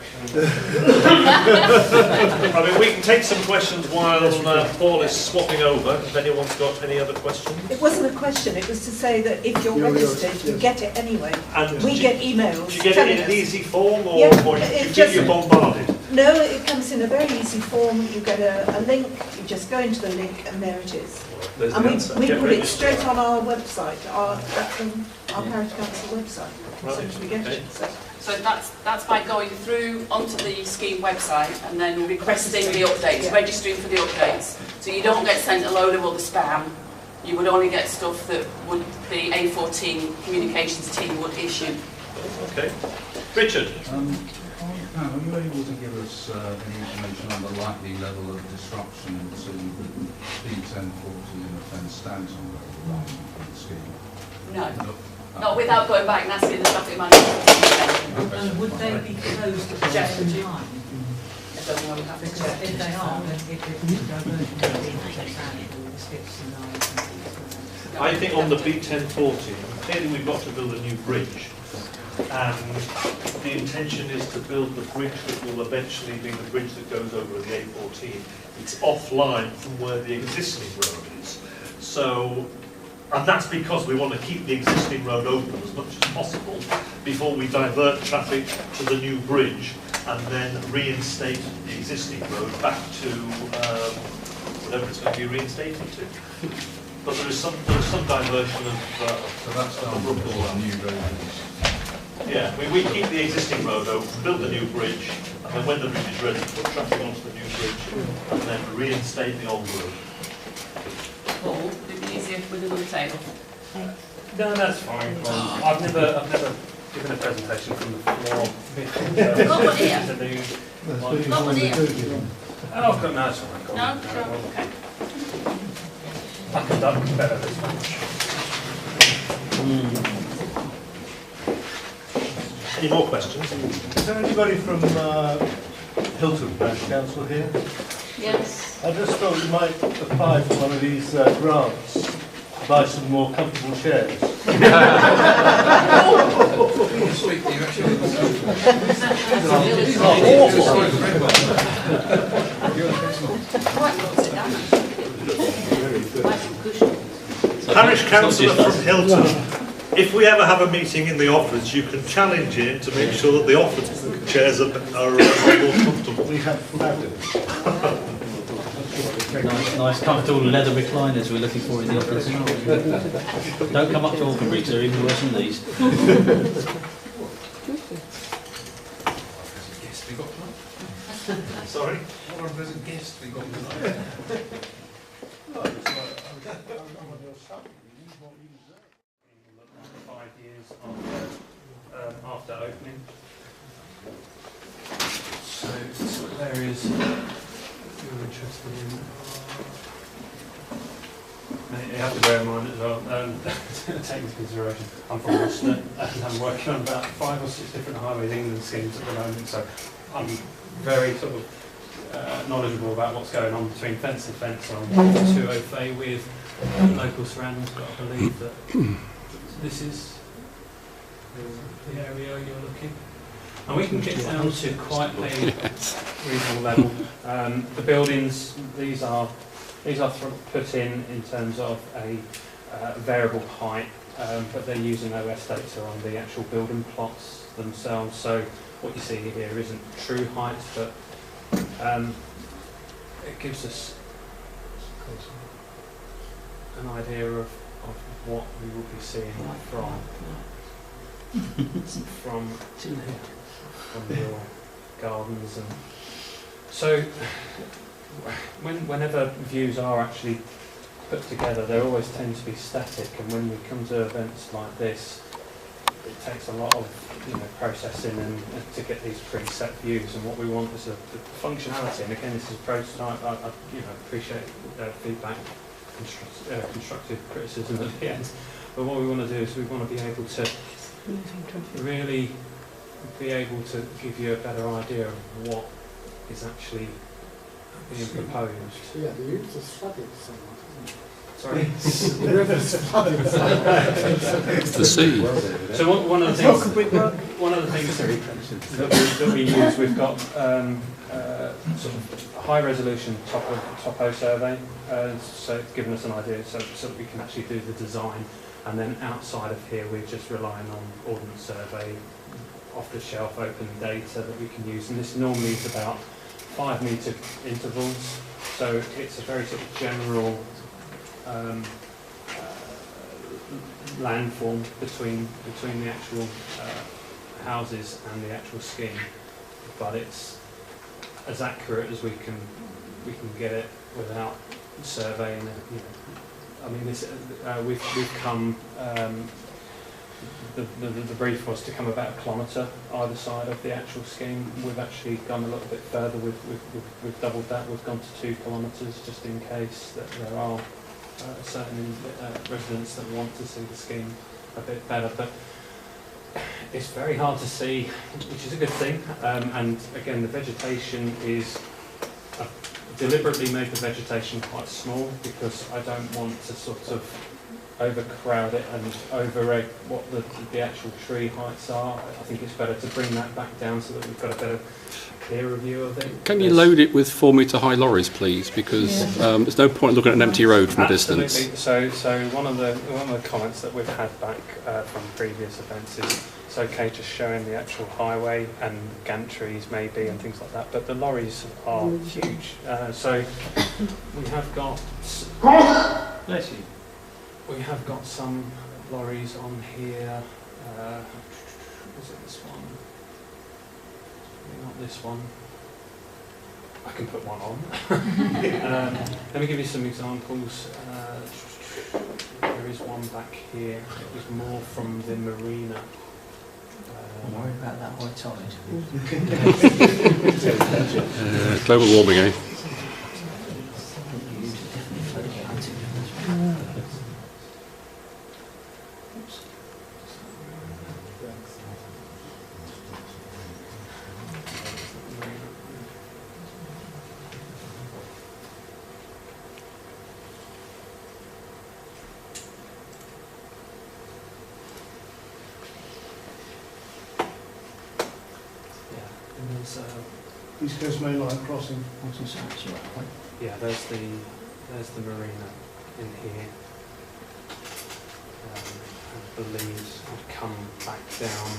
I mean, we can take some questions while Paul is swapping over. If anyone's got any other questions. It wasn't a question, it was to say that if you're registered, you get it anyway. And we get emails. Do you get it in an easy form, or, Yeah, or do you bombarded? No, it comes in a very easy form. You get a link, you just go into the link, and there it is. There's and the we answer. put Get it registered. straight on our website, our parish council website. Right, So we get okay. it. So that's by going through onto the scheme website and then requesting the updates, registering for the updates. So you don't get sent a load of other spam. You would only get stuff that would the A14 communications team would issue. Okay. Richard. Are you able to give us any information on the likely level of disruption to the B1040 and the fence stands on the scheme? No. Not without going back and asking the traffic manager. And would they be closed at the same time? I don't know. Because if they are, then it diversion would be all the skips and lines and things. I think on the B1040, clearly we've got to build a new bridge. And the intention is to build the bridge that will eventually be the bridge that goes over the A14. It's offline from where the existing road is. So, and that's because we want to keep the existing road open as much as possible before we divert traffic to the new bridge and then reinstate the existing road back to whatever it's going to be reinstated to. But there is some diversion of so that's done before the new road is. Yeah, we keep the existing road open, build the new bridge, and then when the bridge is ready, put traffic onto the new bridge, and then reinstate the old road. Paul, would it be easier with another table? No, that's fine. I've never given a presentation from the floor. Got one here. Got one here. Oh, I've got no, it's fine. No? Sure. Okay. I can do better this much. Any more questions? Is there anybody from Hilton Parish Council here? Yes. I just thought you might apply for one of these grants to buy some more comfortable chairs. Parish councillor from Hilton. If we ever have a meeting in the office, you can challenge him to make sure that the office chairs are more comfortable. We have fabulous. Nice comfortable leather recliners we're looking for in the office. Don't come up to Alconbury, they're even worse than these. Sorry? What a pleasant guest we got tonight. After opening. So, sort of areas interested in. And you have to bear in mind as well, take into consideration, I'm from Worcester and I'm working on about 5 or 6 different Highways England schemes at the moment, so I'm very sort of knowledgeable about what's going on between fence and fence on 2 Fay with local surroundings, but I believe that this is the area you're looking. And we can get down to quite a reasonable level. The buildings, these are put in terms of a variable height, but they're using OS data on the actual building plots themselves. So what you see here isn't true height, but it gives us an idea of what we will be seeing from your gardens. And so whenever views are actually put together, they always tend to be static, and when we come to events like this, it takes a lot of processing and to get these preset views. And what we want is the functionality. And again, this is a prototype. I appreciate feedback, constructive criticism at the end. But what we want to do is we want to be able to really be able to give you a better idea of what is actually being proposed. Yeah, the use is flooded somewhat, isn't it? Sorry? The river's flooded somewhat. It's the sea. So one of the things that we use, we've got sort of high resolution topo survey, so it's given us an idea so that we can actually do the design. And then outside of here, we're just relying on Ordnance Survey, off-the-shelf open data that we can use. And this normally is about 5 metre intervals. So it's a very sort of general landform between the actual houses and the actual scheme. But it's as accurate as we can get it without surveying it. I mean, this we've come. The brief was to come about 1 kilometre either side of the actual scheme. We've actually gone a little bit further. We've doubled that. We've gone to 2 kilometres just in case that there are certain residents that want to see the scheme a bit better. But it's very hard to see, which is a good thing. And again, the vegetation is. Deliberately made the vegetation quite small because I don't want to sort of overcrowd it and overegg what the actual tree heights are. I think it's better to bring that back down so that we've got a better, clearer view of it. Can you load it with 4 metre high lorries, please? Because there's no point looking at an empty road from Absolutely. a distance. So one of the comments that we've had back from previous events is it's okay just showing the actual highway and gantries maybe and things like that, but the lorries are huge. So we have got. Bless you. We have got some lorries on here. Is it this one? Maybe not this one. I can put one on. Let me give you some examples. There is one back here. It was more from the marina. I'm worried about that high tide. Global warming, eh? East Coast Main Line crossing. Yeah, there's the marina in here. I believe I'd come back down.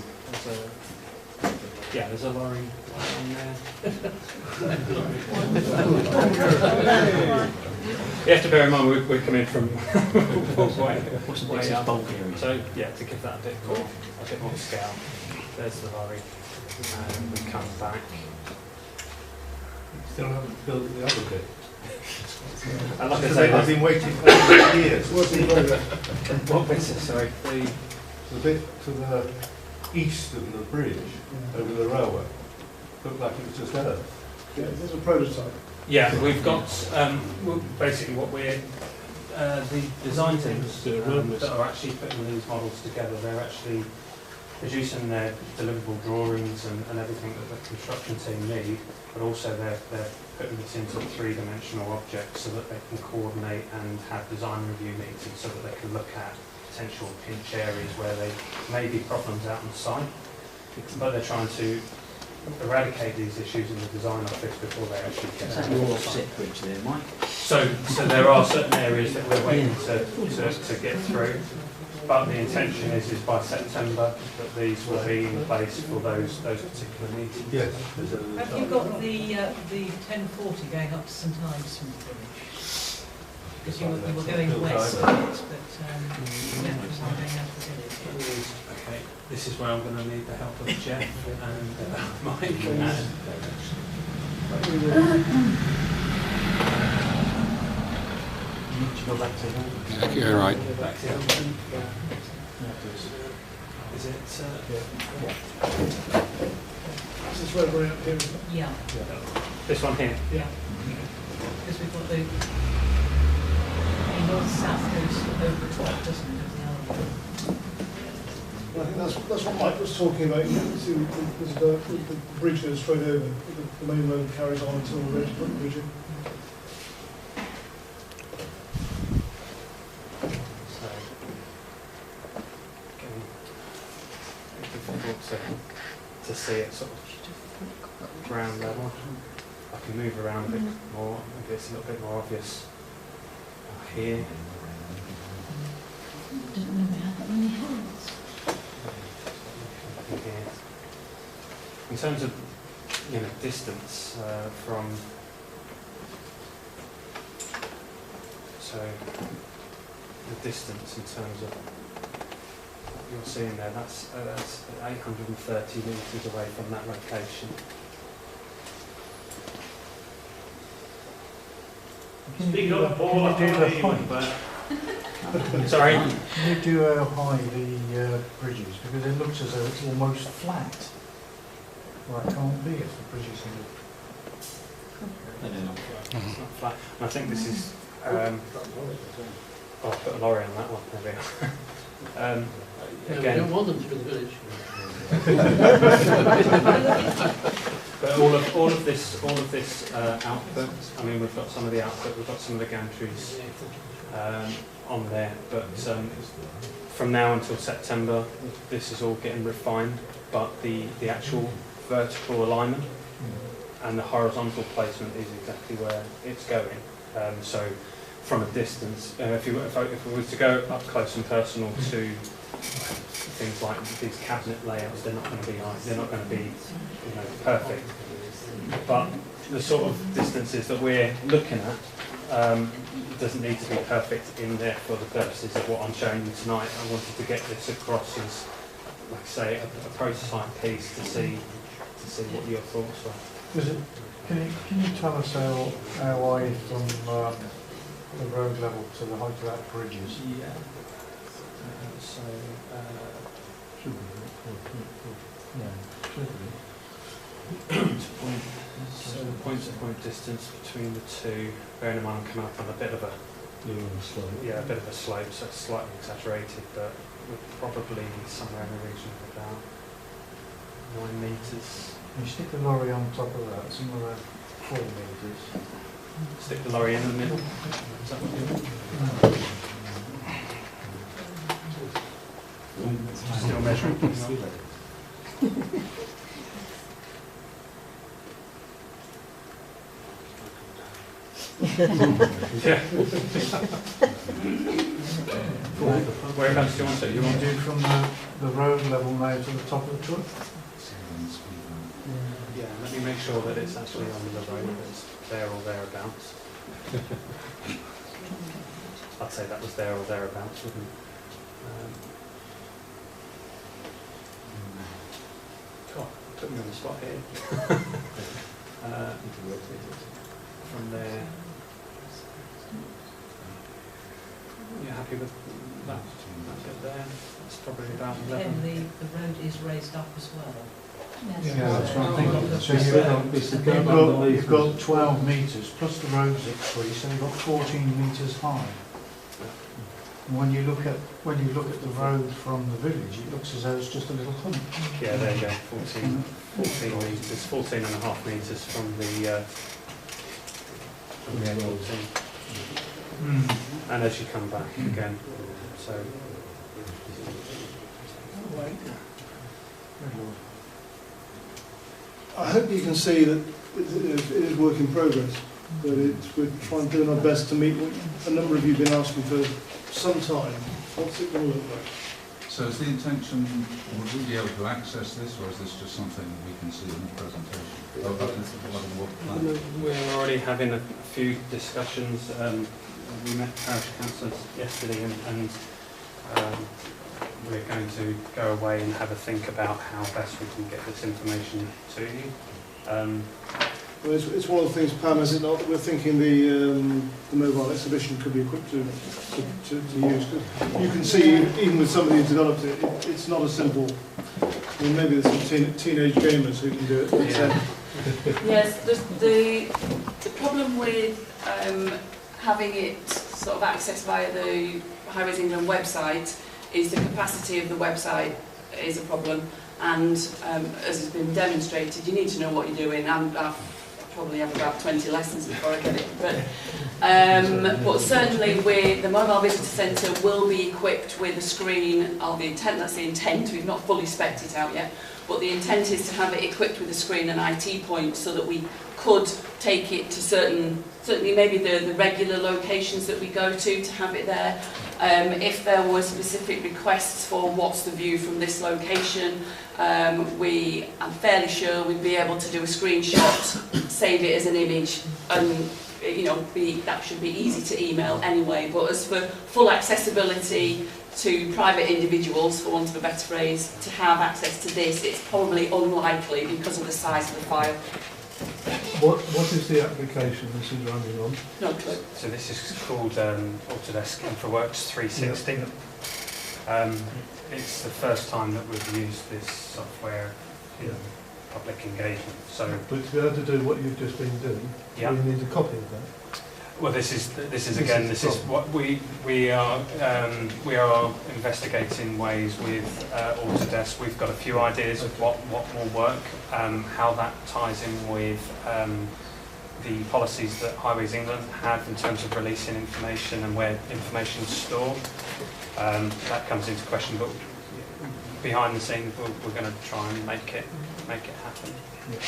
There's a lorry on there. You have to bear in mind we're coming from way up. So yeah, to give that a bit more scale. There's the lorry, and we come back. Still haven't built the other bit. And like I say, I've been waiting for years. What's the road? What bit? Sorry, the bit to the east of the bridge over the railway. Looked like it was just earth. Yeah, there's a prototype. Yeah, we've got basically what we're the design teams that are actually putting these models together. They're actually producing their deliverable drawings and everything that the construction team need, but also they're putting this into three-dimensional objects so that they can coordinate and have design review meetings so that they can look at potential pinch areas where there may be problems out on site, but they're trying to eradicate these issues in the design office before they actually get Is that your offset bridge there, Mike? So there are certain areas that we're waiting to get through, but the intention is by September that these will be in place for those particular meetings. Yes. Have you got the 1040 going up to St Ives from the village? Because you were going west of it, but the others are going out of the village. Okay, this is where I'm going to need the help of Jeff and Mike. You need to go back to Hilton. Okay, right. Back to Hilton. Is it? This is where we're at here, isn't it? Yeah. This one here? Yeah. Because we've got the north-south goes over the top, doesn't it, of the other one? Well, I think that's what Mike was talking about. You can see the bridge goes straight over. The main road carries on until we're ready to put the bridge in. To see it sort of ground level. I can move around a bit more, maybe it's a little bit more obvious here. In terms of distance from the distance in terms of you're seeing there, that's 830 metres away from that location. Speaking of the ball, can you do the height? Sorry? Can you do how high the bridge is? Because it looks as though it's almost flat. Well, it can't be if the bridge is It's not flat. And I think this is. I'll put a lorry on that one. There we are. Again, we don't want them through the village. But all of this output. I mean, we've got some of the output, we've got some of the gantries on there. But from now until September, this is all getting refined. But the actual vertical alignment and the horizontal placement is exactly where it's going. So from a distance, if we were to go up close and personal to things like these cabinet layouts, they're not going to be they're not going to be perfect. But the sort of distances that we're looking at doesn't need to be perfect in there for the purposes of what I'm showing you tonight. I wanted to get this across as, like I say, a prototype piece to see what your thoughts were. Can you tell us how wide from the road level to the height of that bridge is? Yeah. So point-to-point distance between the two, bearing in mind I'm coming up on a bit of a slope, so it's slightly exaggerated, but we're probably somewhere in the region of about 9 metres. You stick the lorry on top of that, it's another 4 metres. Stick the lorry in the middle. Is that what you mean? Still measuring. Yeah. Whereabouts do you want it? You want to do from the road level now to the top of the truck? Yeah, let me make sure that it's actually on the road, it's there or thereabouts. I'd say that was there or thereabouts, wouldn't it? God, put me on the spot here. From there. You happy with that bit there? That's probably about 11. And the road is raised up as well. Yeah, that's what I'm thinking. So you've got 12 metres plus the roads at 3, so you've got 14 metres high. And when you look at the road from the village, it looks as though it's just a little hump. Yeah, there you go. 14 metres, 14 and a half metres from the A14. And as you come back again, so. I hope you can see that it is work in progress, but we're trying to do our best to meet what a number of you have been asking for some time. What's it going to look like? So is the intention, would we be able to access this, or is this just something that we can see in the presentation? We're already having a few discussions. We met parish councillors yesterday, and we're going to go away and have a think about how best we can get this information to you. Well, it's one of the things, Pam, is it not, that we're thinking the mobile exhibition could be equipped to use. Cause you can see, even with somebody who's developed it, it's not as simple. I mean, maybe there's some teenage gamers who can do it. But, yes, the problem with having it sort of accessed via the Highways England website is the capacity of the website is a problem, and as has been demonstrated, you need to know what you're doing. I probably have about 20 lessons before I get it, but certainly the Mobile Visitor Centre will be equipped with a screen. That's the intent. We've not fully spec'd it out yet, but the intent is to have it equipped with a screen and IT points so that we could take it to certainly maybe the regular locations that we go to have it there. If there were specific requests for what's the view from this location, I'm fairly sure we'd be able to do a screenshot, save it as an image, and that should be easy to email anyway. But as for full accessibility to private individuals, for want of a better phrase, to have access to this, it's probably unlikely because of the size of the file. What is the application this is running on? No clue. So this is called Autodesk InfraWorks 360. Yeah. It's the first time that we've used this software in public engagement. So, but to be able to do what you've just been doing, you need a copy of that. Well, this is what we are investigating ways with Autodesk. We've got a few ideas of what will work, how that ties in with the policies that Highways England have in terms of releasing information and where information is stored. That comes into question, but behind the scenes, we're going to try and make it happen. Yeah.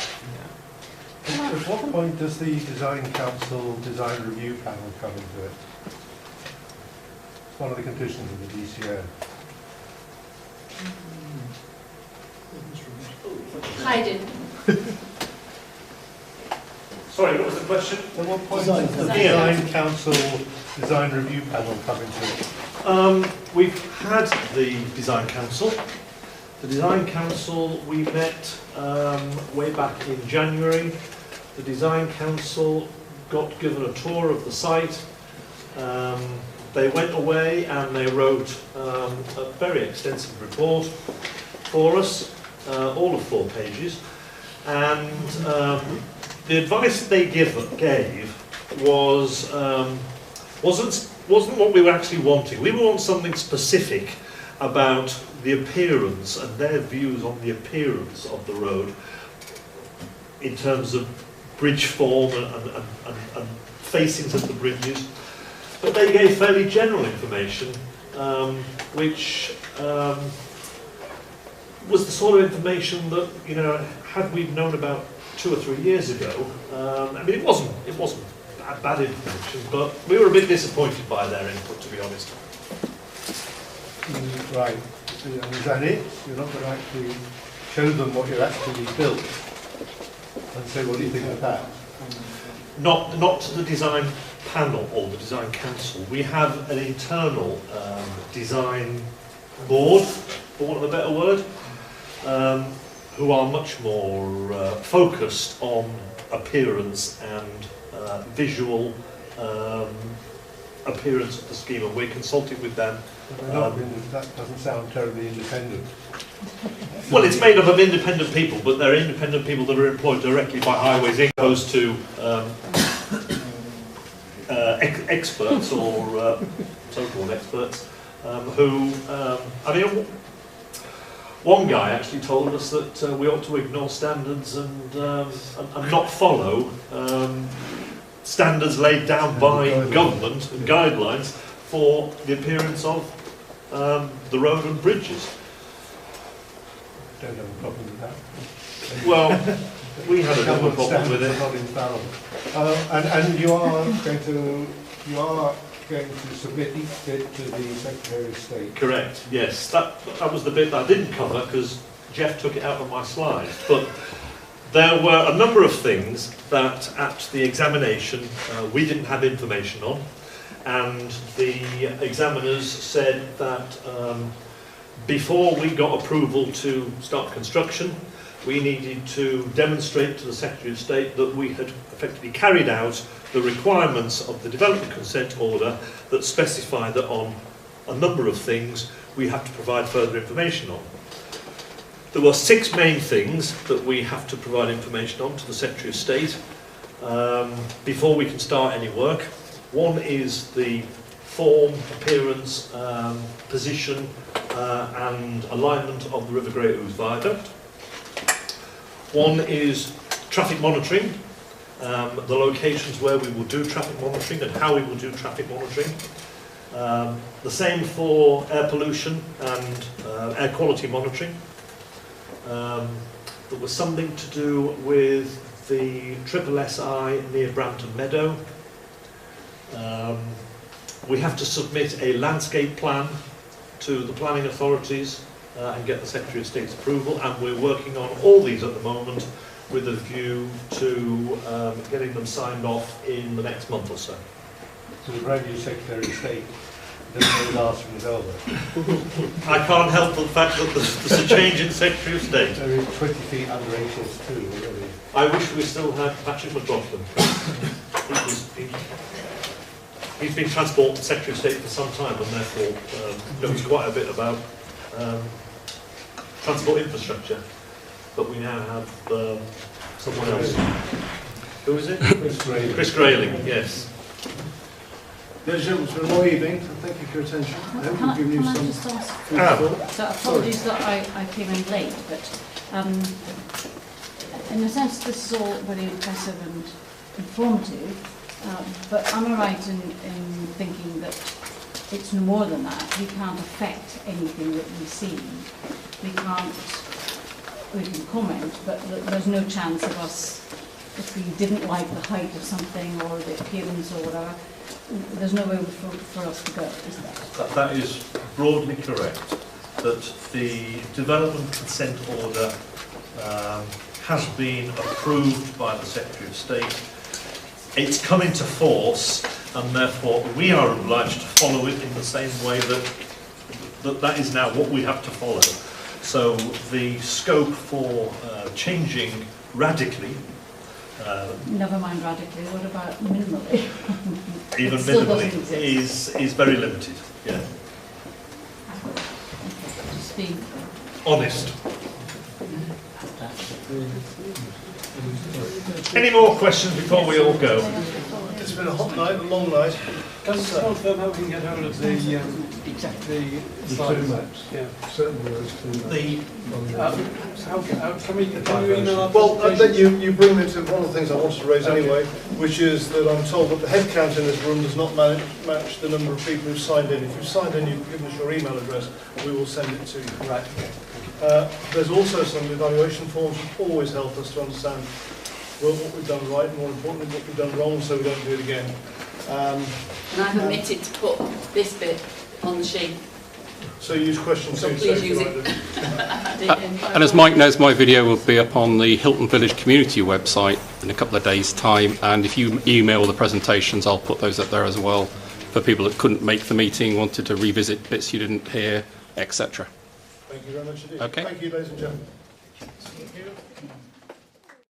At what point does the Design Council Design Review Panel come into it? It's one of the conditions of the DCO. Hiding. Sorry, what was the question? At what point does the Design Council Design Review Panel come into it? We've had the Design Council. The Design Council, we met way back in January. The Design Council got given a tour of the site. They went away and they wrote a very extensive report for us, all of 4 pages. And the advice they gave was wasn't what we were actually wanting. We want something specific about the appearance and their views on the appearance of the road in terms of bridge form and facings of the bridges. But they gave fairly general information, which was the sort of information that, had we known about 2 or 3 years ago, I mean, it wasn't bad information, but we were a bit disappointed by their input, to be honest. Right. So, is that it? You're not going to actually show them what you're actually built and say, what do you think of that? Not to the design panel or the design council. We have an internal design board, for want of a better word, who are much more focused on appearance and visual appearance of the scheme, and we're consulting with them. That doesn't sound terribly independent. Well, it's made up of independent people, but they're independent people that are employed directly by Highways Inc. opposed to experts or so-called experts who, I mean, one guy actually told us that we ought to ignore standards and not follow standards laid down by government and guidelines for the appearance of the road and bridges. Don't have a problem with that. Well, we had a bit of a problem with it. Not infallible. And you are going to submit each bit to the Secretary of State. Correct. Yes, that was the bit that I didn't cover because Jeff took it out of my slides. But there were a number of things that at the examination we didn't have information on, and the examiners said that before we got approval to start construction, we needed to demonstrate to the Secretary of State that we had effectively carried out the requirements of the development consent order that specify that on a number of things we have to provide further information on. There were 6 main things that we have to provide information on to the Secretary of State before we can start any work. One is the form, appearance, position and alignment of the River Great Ouse Viaduct. One is traffic monitoring, the locations where we will do traffic monitoring and how we will do traffic monitoring. The same for air pollution and air quality monitoring. There was something to do with the SSSI near Brampton Meadow. We have to submit a landscape plan to the planning authorities and get the Secretary of State's approval, and we're working on all these at the moment with a view to getting them signed off in the next month or so. So the brand new Secretary of State doesn't really last from his elbow. I can't help the fact that there's a change in Secretary of State. There is 20 feet under HS2 already. I wish we still had Patrick McLaughlin. He's been Transport Secretary of State for some time and therefore knows quite a bit about transport infrastructure. But we now have someone else. Who is it? Chris Grayling. Chris Grayling, yes. Ladies and gentlemen, it's been a long evening, and thank you for your attention. I hope we've given you some food for thought. So apologies that I came in late, but in a sense this is all very impressive and informative, but am I right in thinking that it's no more than that? We can't affect anything that we see. We can comment, but there's no chance of us, if we didn't like the height of something or the appearance or whatever, there's no way for us to go, is there? That is broadly correct. That the development consent order has been approved by the Secretary of State. It's come into force, and therefore we are obliged to follow it in the same way that is now what we have to follow. So the scope for changing radically. Never mind radically, what about minimally? Even minimally is very limited, yeah. Just being honest. Any more questions before we all go? It's been a hot night, a long night. Can you confirm how we can get hold of the two maps? Yeah. Certainly those two maps. How can you email our Well, I'd let you bring me to one of the things I wanted to raise anyway, which is that I'm told that the head count in this room does not match the number of people who've signed in. If you've signed in, you've given us your email address, we will send it to you. Right. There's also some evaluation forms that always help us to understand what we've done right, and more importantly, what we've done wrong, so we don't do it again. And I've omitted to put this bit on the sheet. So use question 2. So please use it. And as Mike knows, my video will be up on the Hilton Village Community website in a couple of days' time, and if you email the presentations, I'll put those up there as well for people that couldn't make the meeting, wanted to revisit bits you didn't hear, etc. Thank you very much indeed. Okay. Thank you, ladies and gentlemen. Thank you.